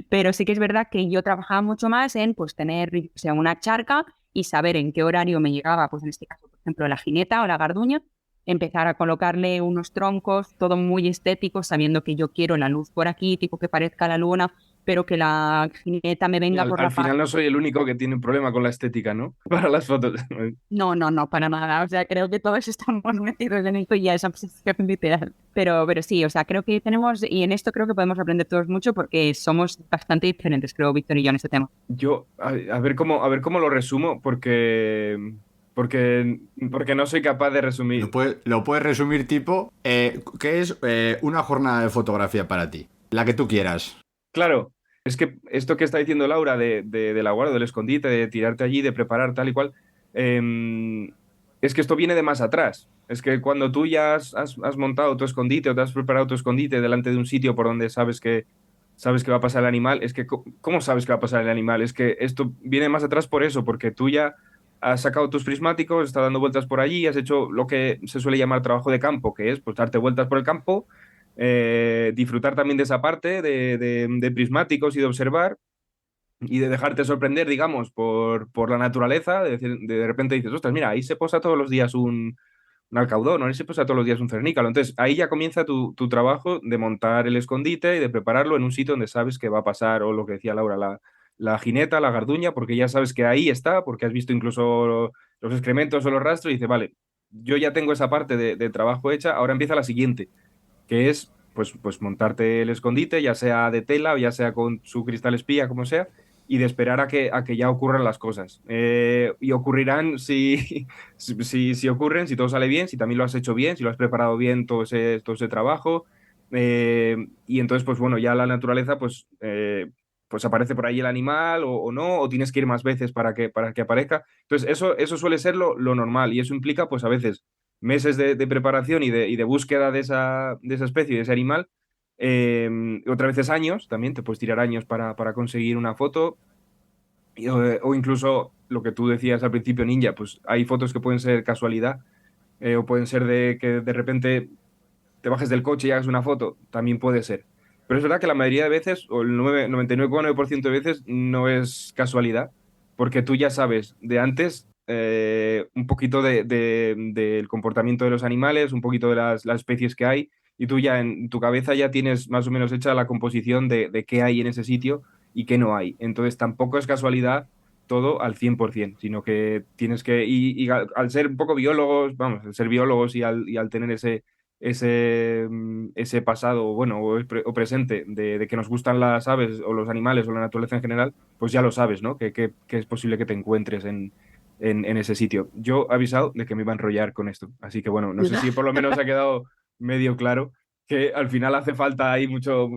pero sí que es verdad que yo trabajaba mucho más en pues tener, o sea, una charca y saber en qué horario me llegaba, pues en este caso, por ejemplo, la jineta o la garduña, empezar a colocarle unos troncos, todo muy estético, sabiendo que yo quiero la luz por aquí, tipo que parezca la luna, pero que la jineta me Y venga al, por al la parte. final no soy el único que tiene un problema con la estética, ¿no? Para las fotos. No, no, no, para nada. O sea, creo que todos estamos metidos en esto y ya es obsesión literal. Pero sí, o sea, creo que tenemos, y en esto creo que podemos aprender todos mucho porque somos bastante diferentes, creo, Víctor y yo, en este tema. Yo, a ver cómo lo resumo, porque no soy capaz de Lo resumir. lo puedes resumir tipo, ¿qué es una jornada de fotografía para ti? La que tú quieras. Claro, es que esto que está diciendo Laura de la guarda, del escondite, de tirarte allí, de preparar tal y cual, es que esto viene de más atrás. Es que cuando tú ya has montado tu escondite o te has preparado tu escondite delante de un sitio por donde sabes que va a pasar el animal, es que ¿cómo sabes que va a pasar el animal? Es que esto viene más atrás por eso, porque tú ya has sacado tus prismáticos, estás dando vueltas por allí, has hecho lo que se suele llamar trabajo de campo, que es pues darte vueltas por el campo, disfrutar también de esa parte de prismáticos y de observar y de dejarte sorprender, digamos, por la naturaleza, de repente dices, ostras, mira, ahí se posa todos los días un alcaudón, o ahí se posa todos los días un cernícalo. Entonces, ahí ya comienza tu trabajo de montar el escondite y de prepararlo en un sitio donde sabes que va a pasar, o lo que decía Laura, la jineta, la garduña, porque ya sabes que ahí está, porque has visto incluso los excrementos o los rastros y dices, vale, yo ya tengo esa parte de trabajo hecha, ahora empieza la siguiente que es pues montarte el escondite, ya sea de tela o ya sea con su cristal espía, como sea, y de esperar a que ya ocurran las cosas. Y ocurrirán si ocurren, si todo sale bien, si también lo has hecho bien, si lo has preparado bien todo ese trabajo. Y entonces, pues bueno, ya la naturaleza, pues aparece por ahí el animal o no, o tienes que ir más veces para que aparezca. Entonces, eso suele ser lo normal y eso implica, pues a veces meses de preparación y de búsqueda de esa especie, de ese animal. Otras veces años, también te puedes tirar años para conseguir una foto. O incluso lo que tú decías al principio, Ninja, pues hay fotos que pueden ser casualidad, o pueden ser de que de repente te bajes del coche y hagas una foto, también puede ser. Pero es verdad que la mayoría de veces, o el 99,9% de veces, no es casualidad, porque tú ya sabes de antes un poquito del comportamiento de los animales, un poquito de las especies que hay, y tú ya en tu cabeza ya tienes más o menos hecha la composición de qué hay en ese sitio y qué no hay. Entonces tampoco es casualidad todo al 100%, sino que tienes que, y al ser un poco biólogos, vamos, al ser biólogos y al tener ese pasado, bueno, o presente de que nos gustan las aves o los animales o la naturaleza en general, pues ya lo sabes, ¿no? Que es posible que te encuentres en ese sitio. Yo he avisado de que me iba a enrollar con esto, así que bueno, no sé si por lo menos ha quedado medio claro que al final hace falta ahí mucho...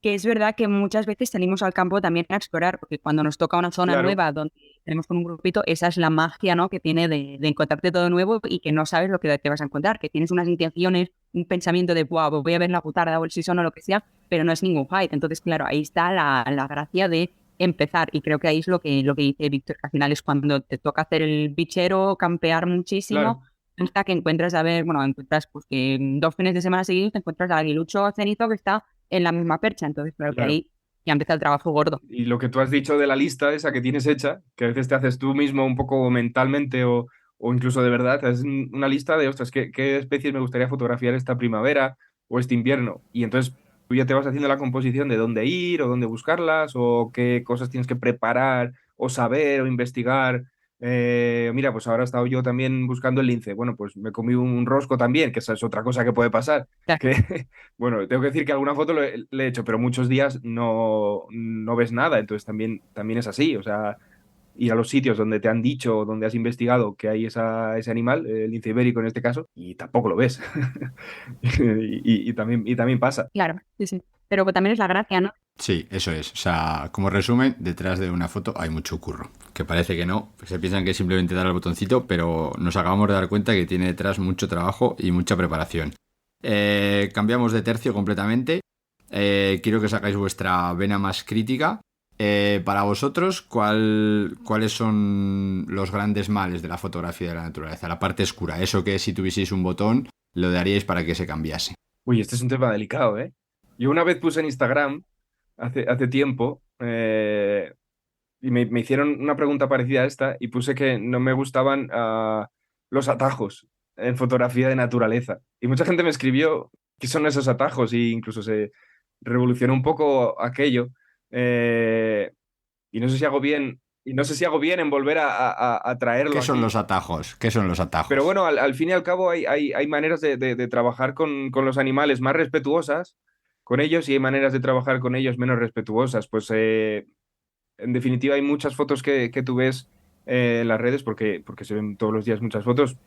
Que es verdad que muchas veces salimos al campo también a explorar, porque cuando nos toca una zona Claro, nueva donde tenemos con un grupito, esa es la magia, ¿no? Que tiene de encontrarte todo nuevo y que no sabes lo que te vas a encontrar, que tienes unas intenciones, un pensamiento de, wow, voy a ver la putarda o el sison o lo que sea, pero no es ningún fight. Entonces, claro, ahí está la gracia de empezar, y creo que ahí es lo que dice Víctor, que al final es cuando te toca hacer el bichero, campear claro. muchísimo, hasta que encuentras, a ver, bueno, encuentras pues que en 2 fines de semana seguidos te encuentras al aguilucho cenizo que está en la misma percha. Entonces, creo que Claro. ahí ya empieza el trabajo gordo. Y lo que tú has dicho de la lista esa que tienes hecha, que a veces te haces tú mismo un poco mentalmente o incluso de verdad, es una lista de, ostras, ¿qué especies me gustaría fotografiar esta primavera o este invierno? Y entonces tú ya te vas haciendo la composición de dónde ir o dónde buscarlas o qué cosas tienes que preparar o saber o investigar. Mira, pues ahora he estado yo también buscando el lince. Bueno, pues me comí un rosco también, que esa es otra cosa que puede pasar. Claro. Que, bueno, tengo que decir que alguna foto le he hecho, pero muchos días no ves nada, entonces también es así, o sea, ir a los sitios donde te han dicho, donde has investigado que hay ese animal, el lince ibérico en este caso, y tampoco lo ves. Y también pasa. Claro, sí, sí. Pero pues también es la gracia, ¿no? Sí, eso es. O sea, como resumen, detrás de una foto hay mucho curro. Que parece que no, se piensan que es simplemente dar al botoncito, pero nos acabamos de dar cuenta que tiene detrás mucho trabajo y mucha preparación. Cambiamos de tercio completamente. Quiero que sacáis vuestra vena más crítica. Para vosotros, ¿cuáles son los grandes males de la fotografía de la naturaleza? La parte oscura, eso que si tuvieseis un botón, lo daríais para que se cambiase. Uy, este es un tema delicado, ¿eh? Yo una vez puse en Instagram, hace tiempo, y me hicieron una pregunta parecida a esta, y puse que no me gustaban los atajos en fotografía de naturaleza. Y mucha gente me escribió qué son esos atajos, y incluso se revolucionó un poco aquello. Eh, y no sé si hago bien, en volver a traerlo ¿Qué son aquí. los atajos? ¿Qué son los Pero atajos? bueno, al fin y al cabo hay maneras de trabajar con los animales más respetuosas con ellos, y hay maneras de trabajar con ellos menos respetuosas. Pues en definitiva hay muchas fotos que tú ves en las redes, porque se ven todos los días muchas fotos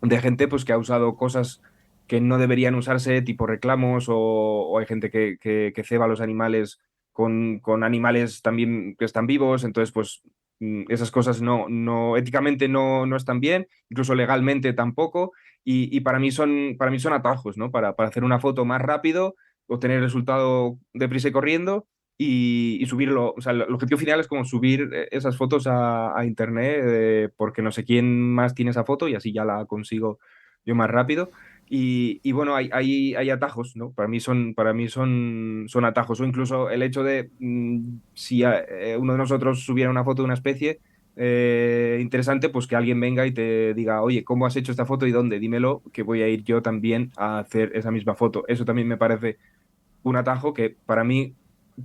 de gente pues, que ha usado cosas que no deberían usarse, tipo reclamos, o hay gente que ceba a los animales con animales también que están vivos. Entonces pues esas cosas éticamente no están bien, incluso legalmente tampoco, y para mí son atajos, ¿no? Para hacer una foto más rápido, obtener el resultado deprisa y corriendo, y subirlo. O sea, el objetivo final es como subir esas fotos a internet, porque no sé quién más tiene esa foto y así ya la consigo yo más rápido. Y bueno, hay atajos, ¿no? Para mí son atajos. O incluso el hecho de si uno de nosotros subiera una foto de una especie interesante, pues que alguien venga y te diga, oye, ¿cómo has hecho esta foto y dónde? Dímelo, que voy a ir yo también a hacer esa misma foto. Eso también me parece un atajo que para mí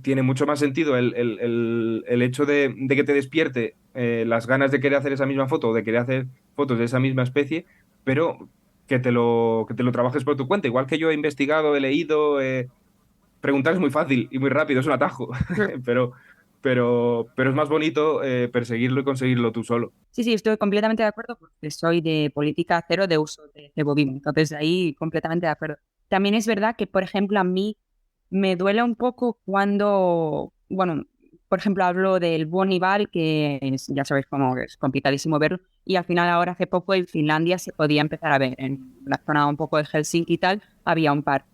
tiene mucho más sentido el hecho de que te despierte las ganas de querer hacer esa misma foto o de querer hacer fotos de esa misma especie, pero que te lo trabajes por tu cuenta. Igual que yo he investigado, he leído, preguntar es muy fácil y muy rápido, es un atajo, pero, pero es más bonito perseguirlo y conseguirlo tú solo. Sí, sí, estoy completamente de acuerdo porque soy de política cero de uso de bovino. Entonces, ahí completamente de acuerdo. También es verdad que, por ejemplo, a mí me duele un poco cuando, bueno, por ejemplo, hablo del Bonival, que ya sabéis cómo es complicadísimo verlo, y al final ahora hace poco en Finlandia se podía empezar a ver, en la zona un poco de Helsinki y tal, había un par.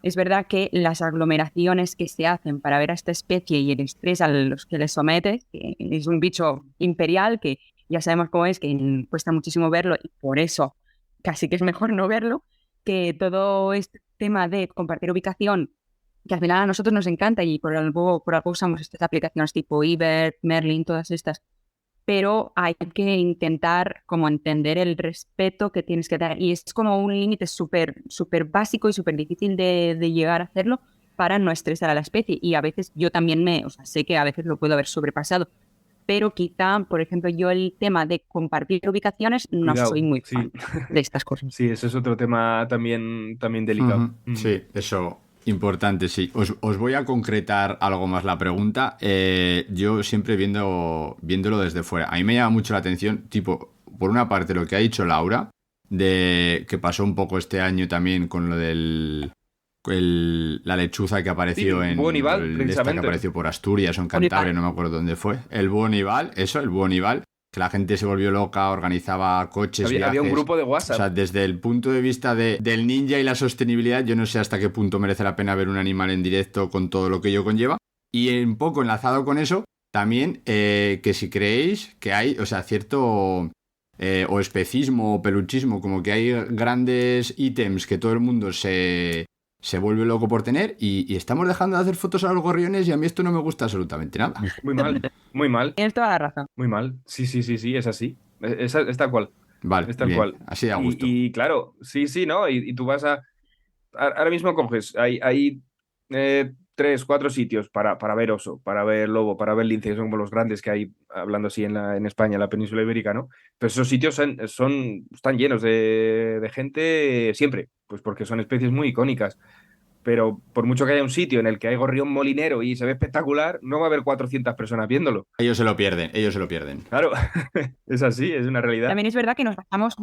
es verdad que las aglomeraciones que se hacen para ver a esta especie y el estrés a los que les sometes, que es un bicho imperial que ya sabemos cómo es, que cuesta muchísimo verlo y por eso casi que es mejor no verlo, que todo este tema de compartir ubicación, que al final a nosotros nos encanta y por algo usamos estas aplicaciones tipo eBird, Merlin, todas estas, pero hay que intentar como entender el respeto que tienes que dar y es como un límite súper súper básico y súper difícil de llegar a hacerlo para no estresar a la especie y a veces yo también o sea, sé que a veces lo puedo haber sobrepasado, pero quizá, por ejemplo, yo el tema de compartir ubicaciones no Cuidado, soy muy sí. fan de estas cosas. Sí, eso es otro tema también delicado. Ujú. Sí, eso, importante, sí. Os voy a concretar algo más la pregunta. Yo siempre viéndolo desde fuera. A mí me llama mucho la atención, tipo, por una parte lo que ha dicho Laura, de que pasó un poco este año también con lo del la lechuza que apareció Sí, en búho nival, esta que precisamente. apareció por Asturias o en Cantabria, no me acuerdo dónde fue. El búho nival, eso, el búho nival, que la gente se volvió loca, organizaba coches, Había un viajes. grupo de O WhatsApp. sea, desde el punto de vista del ninja y la sostenibilidad, yo no sé hasta qué punto merece la pena ver un animal en directo con todo lo que ello conlleva. Y un poco enlazado con eso, también que si creéis que hay, o sea, cierto o especismo o peluchismo, como que hay grandes ítems que todo el mundo se vuelve loco por tener y estamos dejando de hacer fotos a los gorriones y a mí esto no me gusta absolutamente nada. Muy mal, muy mal, Tienes toda la razón. muy mal. Sí, es así. Es tal cual. Vale, Es tal bien, cual. así da gusto. Y claro, sí, ¿no? Y tú vas ahora mismo coges, hay 3, 4 sitios para ver oso, para ver lobo, para ver lince, que son como los grandes que hay, hablando así en España, en la península ibérica, ¿no? Pero esos sitios están llenos de gente siempre, pues porque son especies muy icónicas. Pero por mucho que haya un sitio en el que hay gorrión molinero y se ve espectacular, no va a haber 400 personas viéndolo. Ellos se lo pierden, ellos se lo pierden. Claro, es así, es una realidad. También es verdad que nos basamos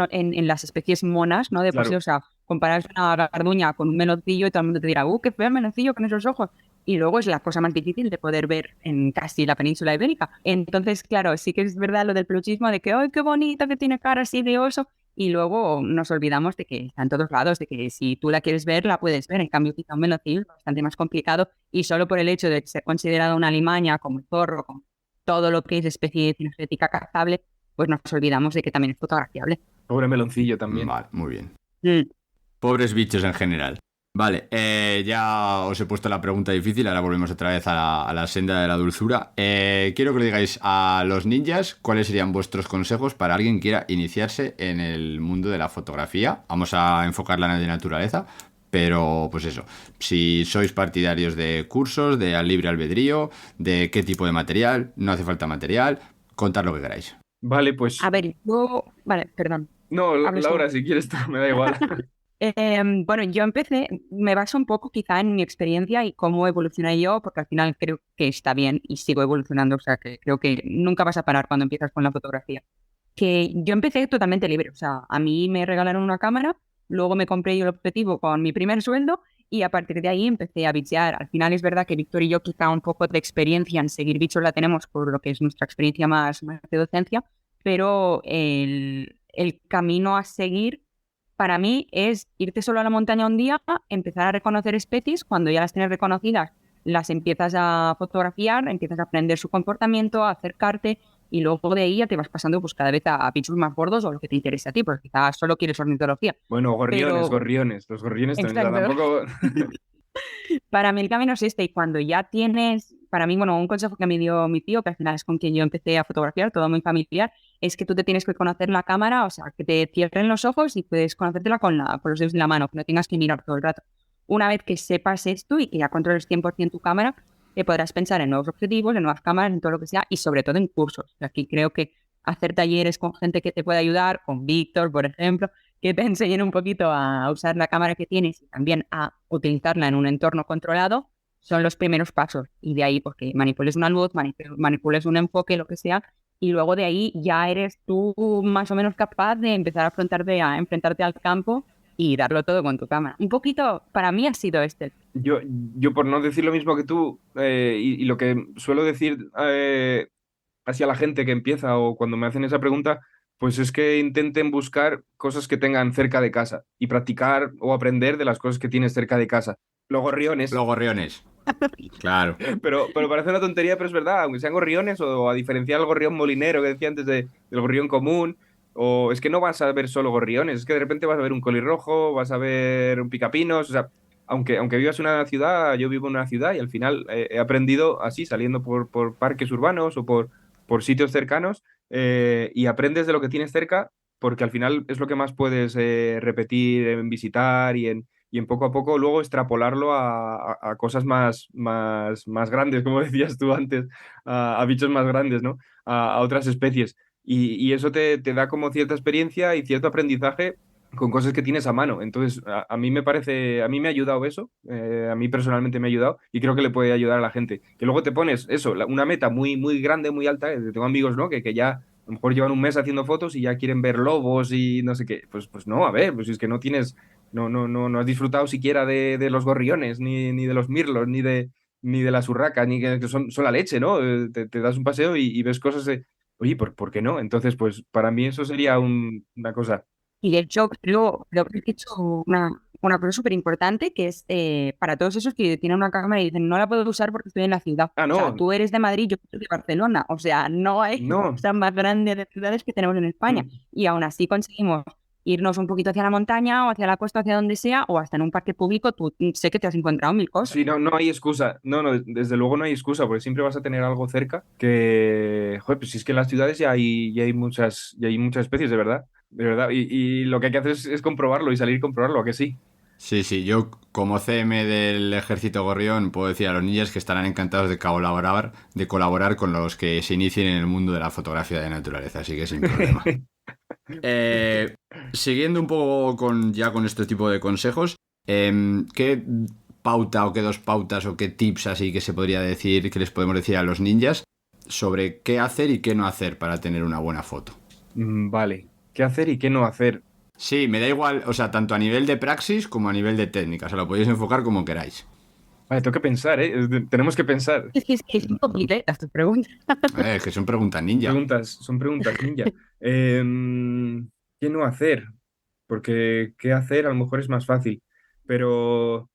en las especies monas, ¿no? De por sí, Claro. o sea, comparas una garduña con un meloncillo y todo el mundo te dirá, qué feo el meloncillo con esos ojos. Y luego es la cosa más difícil de poder ver en casi la península ibérica. Entonces, claro, sí que es verdad lo del peluchismo de que, ¡ay, qué bonita que tiene cara así de oso! Y luego nos olvidamos de que está en todos lados, de que si tú la quieres ver, la puedes ver. En cambio, quizá un meloncillo es bastante más complicado y solo por el hecho de ser considerado una alimaña, como el zorro, como todo lo que es especie cinegética cazable, pues nos olvidamos de que también es fotografiable. Pobre meloncillo también. Vale, muy bien. Mm. Pobres bichos en general. Vale, ya os he puesto la pregunta difícil, ahora volvemos otra vez a la senda de la dulzura. Quiero que le digáis a los ninjas cuáles serían vuestros consejos para alguien que quiera iniciarse en el mundo de la fotografía. Vamos a enfocarla en el de naturaleza, pero pues eso, si sois partidarios de cursos, de al libre albedrío, de qué tipo de material, no hace falta material, contad lo que queráis. Vale, pues. A ver, Vale, perdón. No, hables tú. Laura, si quieres tú, me da igual. Bueno, yo empecé, me baso un poco quizá en mi experiencia y cómo evolucioné yo, porque al final creo que está bien y sigo evolucionando, o sea, que creo que nunca vas a parar cuando empiezas con la fotografía. Que yo empecé totalmente libre, o sea, a mí me regalaron una cámara, luego me compré yo el objetivo con mi primer sueldo y a partir de ahí empecé a bichear. Al final es verdad que Víctor y yo quizá un poco de experiencia en seguir bichos la tenemos por lo que es nuestra experiencia más de docencia, pero el camino a seguir para mí es irte solo a la montaña un día, empezar a reconocer especies, cuando ya las tienes reconocidas, las empiezas a fotografiar, empiezas a aprender su comportamiento, a acercarte y luego de ahí ya te vas pasando pues cada vez a bichos más gordos o lo que te interese a ti, porque quizás solo quieres ornitología. Bueno, Pero- gorriones. Los gorriones también. O sea, Exacto. tampoco. Para mí el camino es este y cuando ya tienes, para mí, bueno, un consejo que me dio mi tío, que al final es con quien yo empecé a fotografiar, todo muy familiar, es que tú te tienes que conocer la cámara, o sea, que te cierren los ojos y puedes conocértela con los dedos de la mano, que no tengas que mirar todo el rato. Una vez que sepas esto y que ya controles 100% tu cámara, te podrás pensar en nuevos objetivos, en nuevas cámaras, en todo lo que sea y sobre todo en cursos. Aquí creo que hacer talleres con gente que te pueda ayudar, con Víctor, por ejemplo, que te enseñen un poquito a usar la cámara que tienes y también a utilizarla en un entorno controlado, son los primeros pasos. Y de ahí, porque manipules una luz, manipules un enfoque, lo que sea, y luego de ahí ya eres tú más o menos capaz de empezar a enfrentarte al campo y darlo todo con tu cámara. Un poquito, para mí ha sido este. Yo por no decir lo mismo que tú, y lo que suelo decir hacia la gente que empieza o cuando me hacen esa pregunta, pues es que intenten buscar cosas que tengan cerca de casa y practicar o aprender de las cosas que tienes cerca de casa. Los gorriones, Los gorriones. Claro. pero parece una tontería, pero es verdad, aunque sean gorriones o a diferenciar el gorrión molinero que decía antes del gorrión común, o es que no vas a ver solo gorriones, es que de repente vas a ver un colirrojo, vas a ver un picapinos, o sea, aunque vivas en una ciudad, yo vivo en una ciudad y al final he aprendido así, saliendo por parques urbanos o por sitios cercanos, y aprendes de lo que tienes cerca, porque al final es lo que más puedes repetir en visitar y en poco a poco luego extrapolarlo a cosas más grandes, como decías tú antes, a bichos más grandes, ¿no? A otras especies. Y eso te da como cierta experiencia y cierto aprendizaje con cosas que tienes a mano. Entonces, a mí me parece, a mí me ha ayudado eso, a mí personalmente me ha ayudado y creo que le puede ayudar a la gente. Que luego te pones eso, una meta muy, muy grande, muy alta. Tengo amigos, ¿no? Que ya a lo mejor llevan un mes haciendo fotos y ya quieren ver lobos y no sé qué. Pues no, a ver, pues es que no tienes, no has disfrutado siquiera de los gorriones, ni de los mirlos, ni de las urracas, ni que son la leche, ¿no? Te das un paseo y ves cosas de, oye, ¿por qué no? Entonces, pues para mí eso sería una cosa. Y de hecho, creo que he dicho una cosa súper importante que es para todos esos que tienen una cámara y dicen, no la puedo usar porque estoy en la ciudad. Ah, O sea, no, tú eres de Madrid, yo soy de Barcelona. O sea, no hay no. cosa más grande de ciudades que tenemos en España. Mm. Y aún así conseguimos irnos un poquito hacia la montaña o hacia la costa, hacia donde sea, o hasta en un parque público. Tú sé que te has encontrado mil cosas. Sí, no hay excusa. No, desde luego no hay excusa, porque siempre vas a tener algo cerca que, joder, pues si es que en las ciudades ya hay muchas especies, de verdad. De verdad. Y lo que hay que hacer es comprobarlo y salir y comprobarlo, ¿a que sí? Sí, sí, yo como CM del Ejército Gorrión puedo decir a los ninjas que estarán encantados de colaborar con los que se inicien en el mundo de la fotografía de naturaleza, así que sin problema. Eh, Siguiendo un poco ya con este tipo de consejos, ¿qué pauta o qué dos pautas o qué tips así que se podría decir, que les podemos decir a los ninjas sobre qué hacer y qué no hacer para tener una buena foto? Vale. ¿Qué hacer y qué no hacer? Sí, me da igual, o sea, tanto a nivel de praxis como a nivel de técnica, o sea, lo podéis enfocar como queráis. Vale, tengo que pensar, ¿eh? Tenemos que pensar. Es que son complicadas tus preguntas. Que son preguntas ninja. Son preguntas ninja. ¿Qué no hacer? Porque qué hacer a lo mejor es más fácil. Pero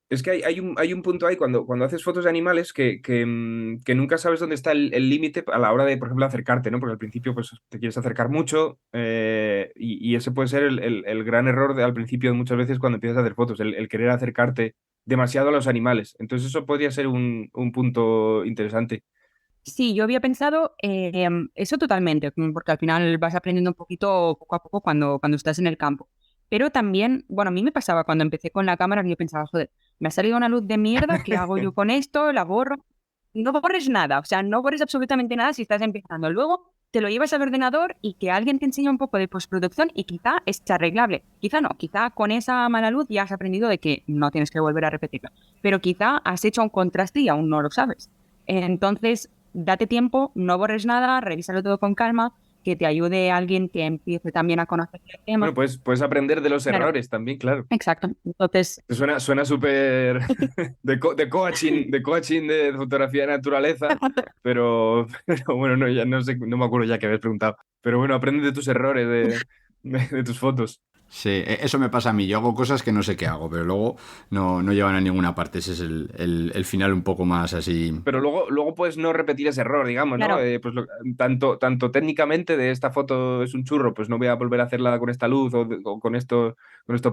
es que hay un punto ahí cuando haces fotos de animales que nunca sabes dónde está el límite a la hora de, por ejemplo, acercarte, ¿no? Porque al principio pues, te quieres acercar mucho y ese puede ser el gran error al principio de muchas veces cuando empiezas a hacer fotos, el querer acercarte demasiado a los animales. Entonces eso podría ser un punto interesante. Sí, yo había pensado eso totalmente, porque al final vas aprendiendo un poquito poco a poco cuando estás en el campo. Pero también, bueno, a mí me pasaba cuando empecé con la cámara, que yo pensaba, joder, me ha salido una luz de mierda, ¿qué hago yo con esto? La borro. No borres nada, o sea, no borres absolutamente nada si estás empezando. Luego te lo llevas al ordenador y que alguien te enseñe un poco de postproducción y quizá es arreglable. Quizá no, quizá con esa mala luz ya has aprendido de que no tienes que volver a repetirlo. Pero quizá has hecho un contraste y aún no lo sabes. Entonces, date tiempo, no borres nada, revísalo todo con calma, que te ayude alguien que empiece también a conocer el Bueno, tema. pues puedes aprender de los Claro, errores también, claro. exacto. Entonces, Suena súper de coaching de fotografía de naturaleza, pero bueno, no, ya no sé, no me acuerdo ya que habías preguntado. Pero bueno, aprende de tus errores, de tus fotos. Sí, eso me pasa a mí. Yo hago cosas que no sé qué hago, pero luego no llevan a ninguna parte. Ese es el final un poco más así. Pero luego puedes no repetir ese error, digamos, ¿no? claro, Pues tanto técnicamente de esta foto es un churro, pues no voy a volver a hacerla con esta luz o con estos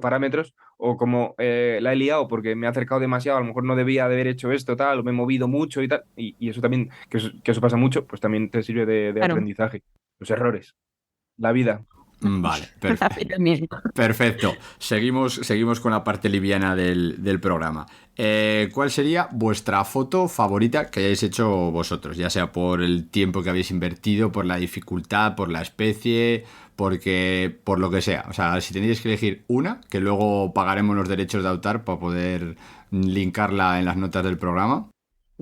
parámetros, o como la he liado porque me he acercado demasiado, a lo mejor no debía de haber hecho esto, tal, o me he movido mucho y tal, y eso también, que eso pasa mucho, pues también te sirve de claro. aprendizaje. Los errores, la vida. Vale, Pero bien. perfecto. Seguimos con la parte liviana del programa. ¿Cuál sería vuestra foto favorita que hayáis hecho vosotros? Ya sea por el tiempo que habéis invertido, por la dificultad, por la especie, por lo que sea. O sea, si tenéis que elegir una, que luego pagaremos los derechos de autor para poder linkarla en las notas del programa.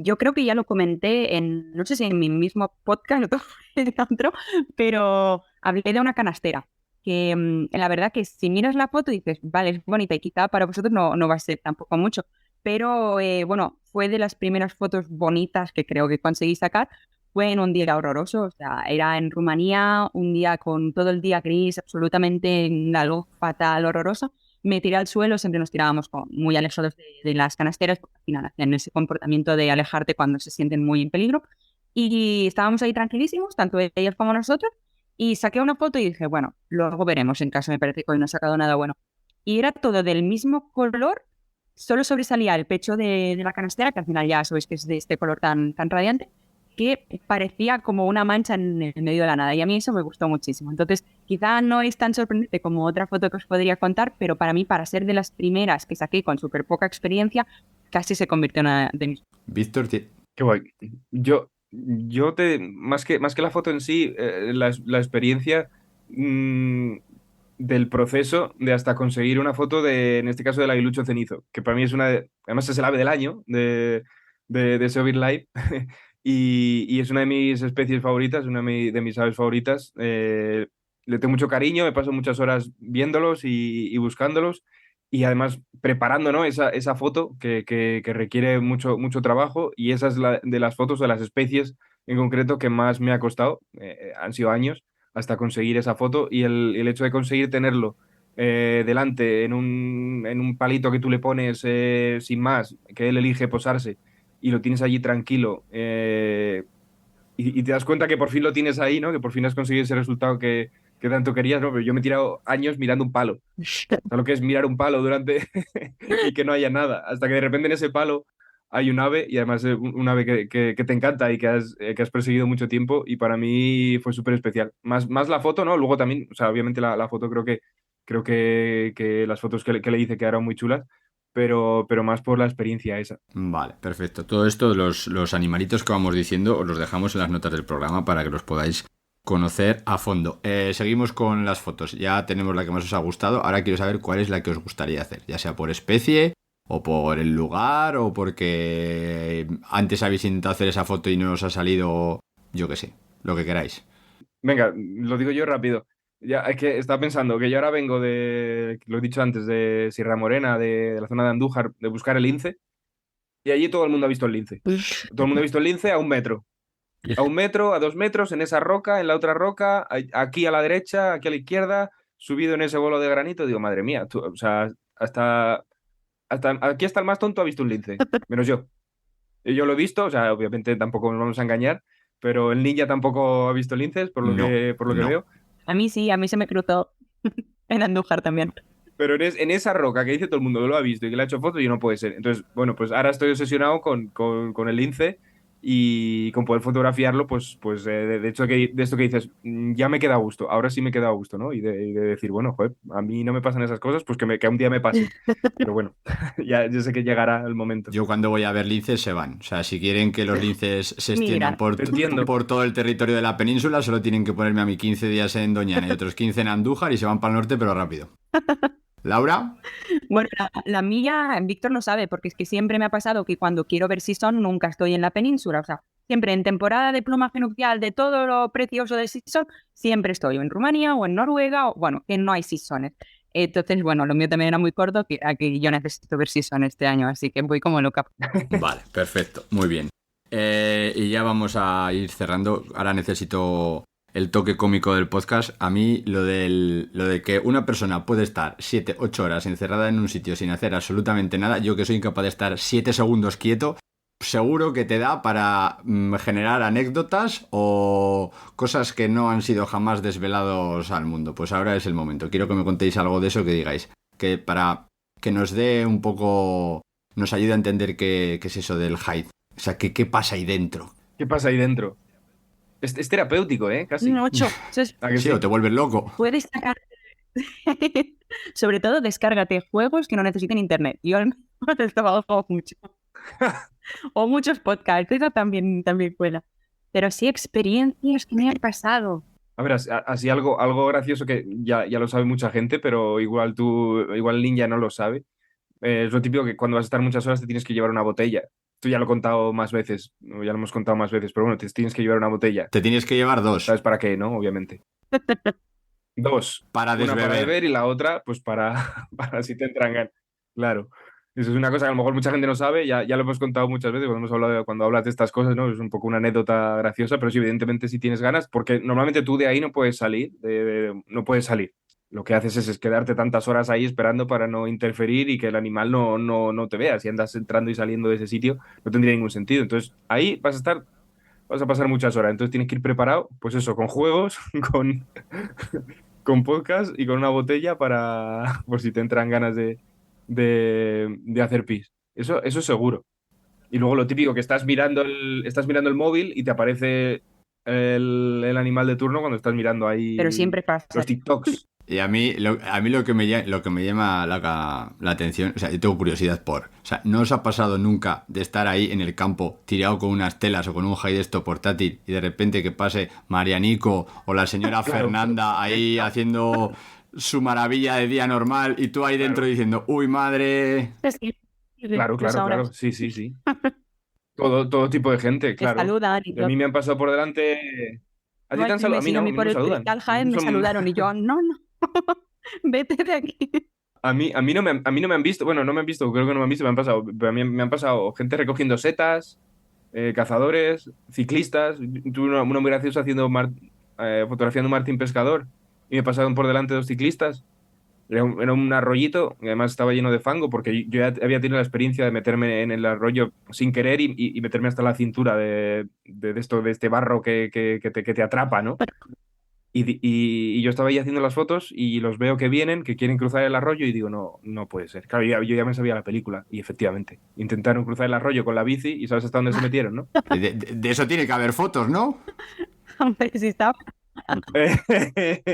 Yo creo que ya lo comenté no sé si en mi mismo podcast o en otro, pero hablé de una canastera. Que la verdad que si miras la foto dices, vale, es bonita y quizá para vosotros no va a ser tampoco mucho. Pero bueno, fue de las primeras fotos bonitas que creo que conseguí sacar fue en un día horroroso, o sea, era en Rumanía, un día con todo el día gris, absolutamente algo fatal, horroroso. Me tiré al suelo, siempre nos tirábamos muy alejados de las canasteras, porque al final hacen ese comportamiento de alejarte cuando se sienten muy en peligro. Y estábamos ahí tranquilísimos, tanto ellos como nosotros, y saqué una foto y dije, bueno, luego veremos en caso me parece que hoy no he sacado nada bueno. Y era todo del mismo color, solo sobresalía el pecho de la canastera, que al final ya sabéis que es de este color tan radiante, que parecía como una mancha en el medio de la nada. Y a mí eso me gustó muchísimo. Entonces, quizá no es tan sorprendente como otra foto que os podría contar, pero para mí, para ser de las primeras que saqué con súper poca experiencia, casi se convirtió en una de mis... Víctor, Qué guay. Más que la foto en sí, la experiencia del proceso de hasta conseguir una foto en este caso, del aguilucho cenizo, que para mí es además es el ave del año de SEO Live, y es una de mis especies favoritas, una de mis aves favoritas. Le tengo mucho cariño, me paso muchas horas viéndolos y buscándolos, y además preparando, ¿no? esa foto que requiere mucho trabajo, y esa es de las fotos de las especies en concreto que más me ha costado. Han sido años hasta conseguir esa foto, y el hecho de conseguir tenerlo delante en un palito que tú le pones sin más, que él elige posarse, y lo tienes allí tranquilo, y te das cuenta que por fin lo tienes ahí, ¿no? Que por fin has conseguido ese resultado que tanto querías, ¿no? Pero yo me he tirado años mirando un palo. O sea, lo que es mirar un palo durante y que no haya nada, hasta que de repente en ese palo hay un ave, y además un ave que te encanta y que has perseguido mucho tiempo, y para mí fue súper especial. Más la foto, ¿no? Luego también, o sea, obviamente la foto creo que las fotos que le hice quedaron muy chulas, pero más por la experiencia esa. vale, perfecto. Todo esto, los animalitos que vamos diciendo, os los dejamos en las notas del programa para que los podáis conocer a fondo. Seguimos con las fotos. Ya tenemos la que más os ha gustado. Ahora quiero saber cuál es la que os gustaría hacer, ya sea por especie o por el lugar o porque antes habéis intentado hacer esa foto y no os ha salido, yo qué sé, lo que queráis. Venga, lo digo yo rápido. Ya, es que estaba pensando que yo ahora vengo lo he dicho antes, de Sierra Morena, de la zona de Andújar, de buscar el lince, y allí todo el mundo ha visto el lince. Todo el mundo ha visto el lince a 1 metro. A 1 metro, a 2 metros, en esa roca, en la otra roca, aquí a la derecha, aquí a la izquierda, subido en ese bolo de granito. Digo, madre mía, o sea, hasta aquí, hasta el más tonto ha visto un lince, menos yo. Y yo lo he visto, o sea, obviamente tampoco nos vamos a engañar, pero el ninja tampoco ha visto linces, por lo No, que no. veo. A mí sí, a mí se me cruzó en Andújar también. Pero en esa roca que dice todo el mundo que lo ha visto y que le ha hecho foto, y no puede ser. Entonces, bueno, pues ahora estoy obsesionado con el lince y con poder fotografiarlo, pues de hecho, de esto que dices, ya me queda a gusto. Ahora sí me queda a gusto, ¿no? Y de decir, bueno, joder, a mí no me pasan esas cosas, pues que un día me pasen. Pero bueno, ya yo sé que llegará el momento. Yo cuando voy a ver linces se van. O sea, si quieren que los linces se extiendan Mira. Te entiendo. por todo el territorio de la península, solo tienen que ponerme a mí 15 días en Doñana y otros 15 en Andújar y se van para el norte, pero rápido. ¿Laura? Bueno, la mía, Víctor no sabe, porque es que siempre me ha pasado que cuando quiero ver Sison nunca estoy en la península. O sea, siempre en temporada de plumaje nupcial, de todo lo precioso de Sison, siempre estoy o en Rumanía o en Noruega, o bueno, que no hay Sisones. Entonces, bueno, lo mío también era muy corto, que aquí yo necesito ver Sison este año, así que voy como loca. Vale, perfecto, muy bien. Y ya vamos a ir cerrando. Ahora necesito el toque cómico del podcast. A mí lo de que una persona puede estar 7, 8 horas encerrada en un sitio sin hacer absolutamente nada, yo que soy incapaz de estar 7 segundos quieto, seguro que te da para generar anécdotas o cosas que no han sido jamás desvelados al mundo. Pues ahora es el momento. Quiero que me contéis algo de eso, que digáis, que para que nos dé un poco, nos ayude a entender qué es eso del Hyde. O sea, ¿qué pasa ahí dentro? ¿Qué pasa ahí dentro? Es terapéutico, ¿eh? Casi. Un 8. ¿A que Sí, sí? o te vuelves loco. Puedes sacar... Sobre todo, descárgate juegos que no necesiten internet. Yo al menos esto lo hago mucho. O muchos podcasts, eso también cuela. Pero sí experiencias que me han pasado. A ver, así algo gracioso que ya lo sabe mucha gente, pero igual el ninja no lo sabe. Es lo típico que cuando vas a estar muchas horas te tienes que llevar una botella. Tú ya lo he contado más veces, o ya lo hemos contado más veces, pero bueno, te tienes que llevar una botella. Te tienes que llevar 2 ¿Sabes para qué, no? Obviamente. 2. para Una para desbeber. beber y la otra, pues para si te entran ganas. Claro. Eso es una cosa que a lo mejor mucha gente no sabe, ya lo hemos contado muchas veces cuando hemos hablado, cuando hablas de estas cosas, ¿no? Es un poco una anécdota graciosa, pero sí, evidentemente si tienes ganas, porque normalmente tú de ahí no puedes salir, no puedes salir. Lo que haces es quedarte tantas horas ahí esperando para no interferir y que el animal no te vea. Si andas entrando y saliendo de ese sitio, no tendría ningún sentido. Entonces, ahí vas a pasar muchas horas. Entonces tienes que ir preparado, pues eso, con juegos, con, con podcast y con una botella para, por si te entran ganas de hacer pis. Eso es seguro. Y luego lo típico, que estás mirando el móvil y te aparece el animal de turno cuando estás mirando Pero ahí siempre pasa. los TikToks. Y a mí lo que me llama la atención, o sea, yo tengo curiosidad o sea, ¿no os ha pasado nunca de estar ahí en el campo tirado con unas telas o con un high de esto portátil y de repente que pase Marianico o la señora Claro. Fernanda ahí haciendo su maravilla de día normal y tú ahí dentro diciendo, uy, madre... Claro. Sí. Todo tipo de gente, Te claro. saludan y Y a mí me han pasado por delante. ¿A ti te han saludado? A mí no, a mí no por me el saludan. Cristal Jaén me Son- saludaron y yo, no, vete de aquí. A mí no me han visto, bueno, no me han visto, creo que no me han visto, me han pasado, pero a mí me han pasado gente recogiendo setas, cazadores, ciclistas. Tuve una muy graciosa fotografiando un Martín Pescador y me pasaron por delante dos ciclistas. Era un arroyito, y además estaba lleno de fango, porque yo ya había tenido la experiencia de meterme en el arroyo sin querer y meterme hasta la cintura de este barro que te atrapa, ¿no? Y yo estaba ahí haciendo las fotos y los veo que vienen, que quieren cruzar el arroyo y digo, no puede ser. Claro, yo ya me sabía la película y efectivamente, intentaron cruzar el arroyo con la bici y sabes hasta dónde se metieron, ¿no? De eso tiene que haber fotos, ¿no? Hombre, si está.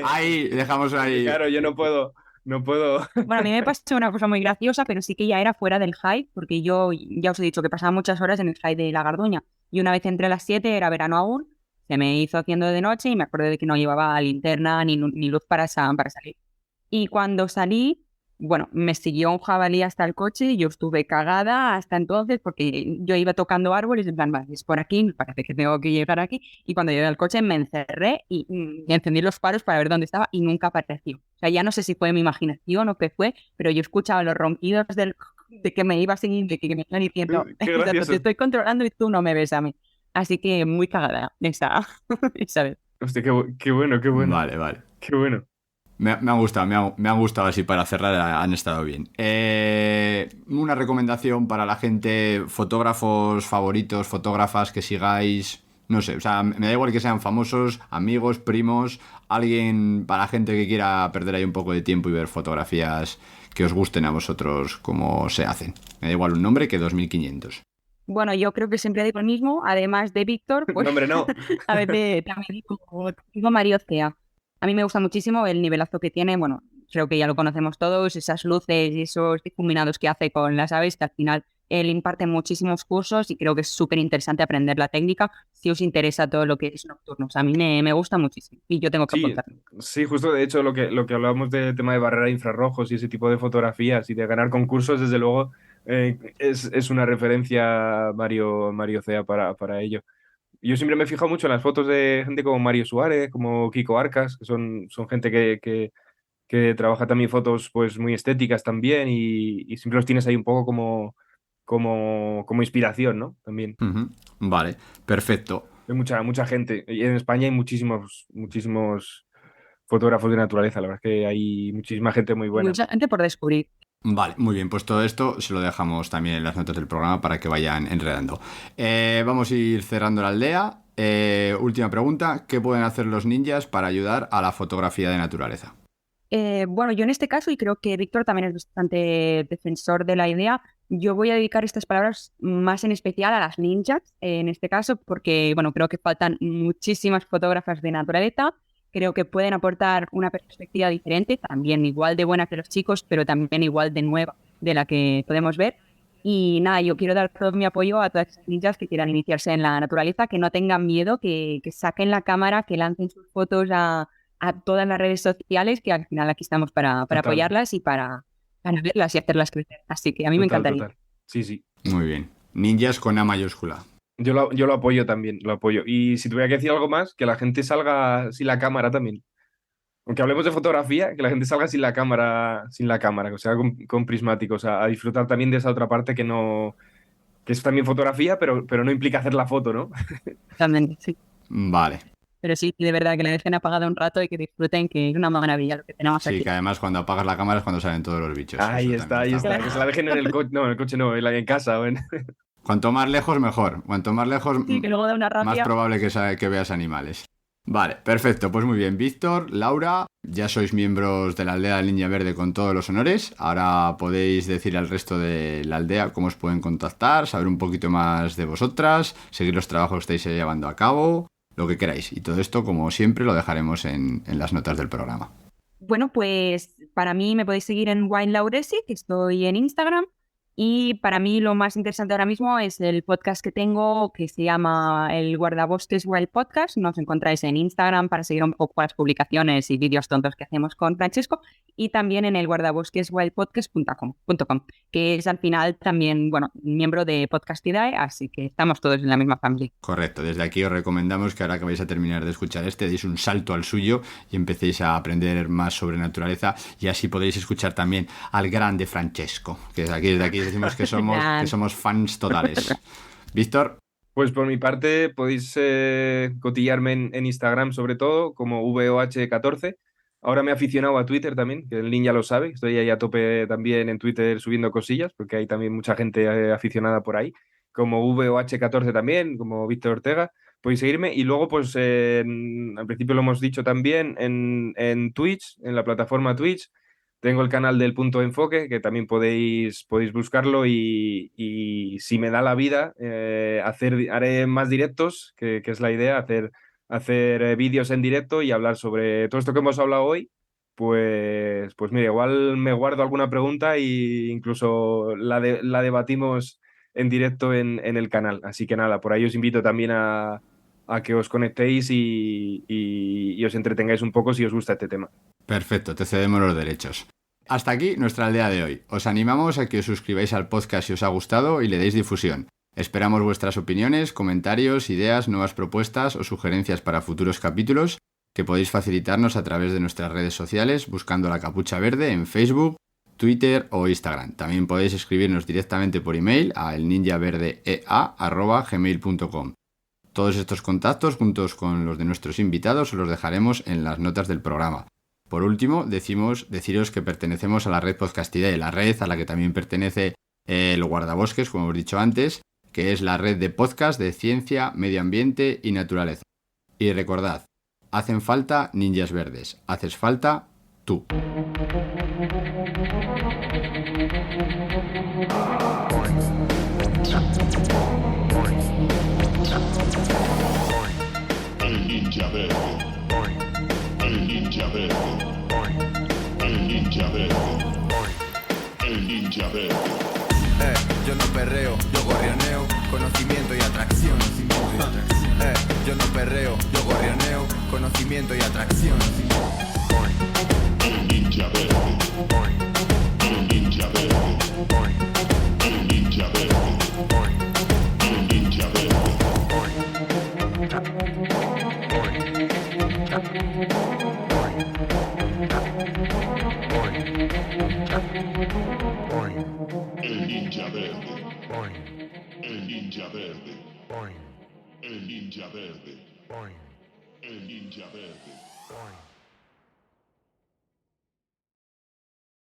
Ahí, dejamos ahí... Claro, yo no puedo. Bueno, a mí me pasó una cosa muy graciosa, pero sí que ya era fuera del hike, porque yo ya os he dicho que pasaba muchas horas en el hike de La Garduña. Y una vez entré a las 7, era verano aún, se me hizo haciendo de noche y me acuerdo de que no llevaba linterna ni luz para salir. Y cuando salí, bueno, me siguió un jabalí hasta el coche y yo estuve cagada hasta entonces porque yo iba tocando árboles, en plan, vale, es por aquí, me parece que tengo que llegar aquí. Y cuando llegué al coche me encerré y encendí los faros para ver dónde estaba y nunca apareció. O sea, ya no sé si fue mi imaginación o qué fue, pero yo escuchaba los ronquidos de que me iba a seguir, de que me iban diciendo, Qué "Exacto, gracioso. te estoy controlando y tú no me ves a mí". Así que muy cagada esa vez. Hostia, qué bueno. Vale. Qué bueno. Me ha gustado, me ha gustado así para cerrar, han estado bien. Una recomendación para la gente, fotógrafos favoritos, fotógrafas que sigáis, no sé, o sea, me da igual que sean famosos, amigos, primos, alguien para la gente que quiera perder ahí un poco de tiempo y ver fotografías que os gusten a vosotros como se hacen. Me da igual un nombre que 2500. Bueno, yo creo que siempre digo el mismo, además de Víctor, pues No, hombre, no. a veces también digo Mario Cea. A mí me gusta muchísimo el nivelazo que tiene, bueno, creo que ya lo conocemos todos, esas luces y esos difuminados que hace con las aves, que al final él imparte muchísimos cursos y creo que es súper interesante aprender la técnica si os interesa todo lo que es nocturnos. A mí me gusta muchísimo y yo tengo que Sí, apuntar. sí, justo de hecho lo que hablábamos del tema de barrera de infrarrojos y ese tipo de fotografías y de ganar concursos, desde luego, es una referencia Mario Cea para ello. Yo siempre me he fijado mucho en las fotos de gente como Mario Suárez, como Kiko Arcas, que son gente que trabaja también fotos pues muy estéticas también y siempre los tienes ahí un poco como inspiración, ¿no? También. Ujú. Vale, perfecto. Hay mucha gente. Y en España hay muchísimos fotógrafos de naturaleza. La verdad es que hay muchísima gente muy buena. Mucha gente por descubrir. Vale, muy bien, pues todo esto se lo dejamos también en las notas del programa para que vayan enredando. Vamos a ir cerrando la aldea. Última pregunta, ¿qué pueden hacer los ninjas para ayudar a la fotografía de naturaleza? Bueno, yo en este caso, y creo que Víctor también es bastante defensor de la idea, yo voy a dedicar estas palabras más en especial a las ninjas, en este caso, porque, bueno, creo que faltan muchísimas fotógrafas de naturaleza, creo que pueden aportar una perspectiva diferente, también igual de buena que los chicos, pero también igual de nueva de la que podemos ver. Y nada, yo quiero dar todo mi apoyo a todas esas ninjas que quieran iniciarse en la naturaleza, que no tengan miedo, que saquen la cámara, que lancen sus fotos a todas las redes sociales, que al final aquí estamos para Total. apoyarlas y para verlas y hacerlas crecer. Así que a mí me encantaría. Total. Sí. Muy bien. Ninjas con A mayúscula. Yo lo apoyo también, lo apoyo. Y si tuviera que decir algo más, que la gente salga sin la cámara también. Aunque hablemos de fotografía, que la gente salga sin la cámara, que sea con prismáticos, a disfrutar también de esa otra parte que no, que es también fotografía, pero no implica hacer la foto, ¿no? Totalmente, sí. Vale. Pero sí, de verdad, que la dejen apagada un rato y que disfruten, que es una maravilla lo que tenemos Sí, aquí. que además cuando apagas la cámara es cuando salen todos los bichos. Ahí Eso está, también ahí está. muy Que se bien. la dejen en el coche, no, en el coche no, en casa o en... Cuanto más lejos, mejor. Cuanto más lejos, Sí, que luego da una más rabia. probable que veas animales. Vale, perfecto. Pues muy bien, Víctor, Laura, ya sois miembros de la aldea del Ninja Verde con todos los honores. Ahora podéis decir al resto de la aldea cómo os pueden contactar, saber un poquito más de vosotras, seguir los trabajos que estáis llevando a cabo, lo que queráis. Y todo esto, como siempre, lo dejaremos en las notas del programa. Bueno, pues para mí me podéis seguir en Wine Lauresi, que estoy en Instagram. Y para mí lo más interesante ahora mismo es el podcast que tengo, que se llama el Guardabosques Wild Podcast. Nos encontráis en Instagram para seguir un poco las publicaciones y vídeos tontos que hacemos con Francesco. Y también en el guardabosqueswildpodcast.com, que es al final también, bueno, miembro de Podcastidae, así que estamos todos en la misma familia. Correcto, desde aquí os recomendamos que ahora que vais a terminar de escuchar deis un salto al suyo y empecéis a aprender más sobre naturaleza y así podéis escuchar también al grande Francesco, que desde aquí decimos que somos fans totales. Víctor. Pues por mi parte podéis cotillarme en Instagram sobre todo como VOH14. Ahora me he aficionado a Twitter también, que el Ninja lo sabe. Estoy ahí a tope también en Twitter subiendo cosillas, porque hay también mucha gente aficionada por ahí. Como VOH14 también, como Víctor Ortega. Podéis seguirme. Y luego, pues al principio lo hemos dicho también, en Twitch, en la plataforma Twitch. Tengo el canal del Punto de Enfoque, que también podéis buscarlo y si me da la vida, haré más directos, que es la idea, hacer vídeos en directo y hablar sobre todo esto que hemos hablado hoy. Pues mira, igual me guardo alguna pregunta e incluso la debatimos en directo en el canal. Así que nada, por ahí os invito también a que os conectéis y os entretengáis un poco si os gusta este tema. Perfecto, te cedemos los derechos. Hasta aquí nuestra aldea de hoy. Os animamos a que os suscribáis al podcast si os ha gustado y le deis difusión. Esperamos vuestras opiniones, comentarios, ideas, nuevas propuestas o sugerencias para futuros capítulos que podéis facilitarnos a través de nuestras redes sociales buscando la Capucha Verde en Facebook, Twitter o Instagram. También podéis escribirnos directamente por email a elninjaverdea@gmail.com. Todos estos contactos juntos con los de nuestros invitados os los dejaremos en las notas del programa. Por último, deciros que pertenecemos a la red Podcastidae, la red a la que también pertenece el Guardabosques, como hemos dicho antes, que es la red de podcast de ciencia, medio ambiente y naturaleza. Y recordad, hacen falta ninjas verdes, haces falta tú. El Ninja Verde. El Ninja Verde. El Ninja Verde. El Ninja Verde. Yo no perreo, yo gorrioneo, conocimiento y atracción. Yo no perreo, yo gorrioneo, conocimiento y atracción. El Ninja Verde. El Ninja Verde. El Ninja Verde. El Ninja Verde. El Ninja Verde. El Ninja Verde. El Ninja Verde. El Ninja Verde.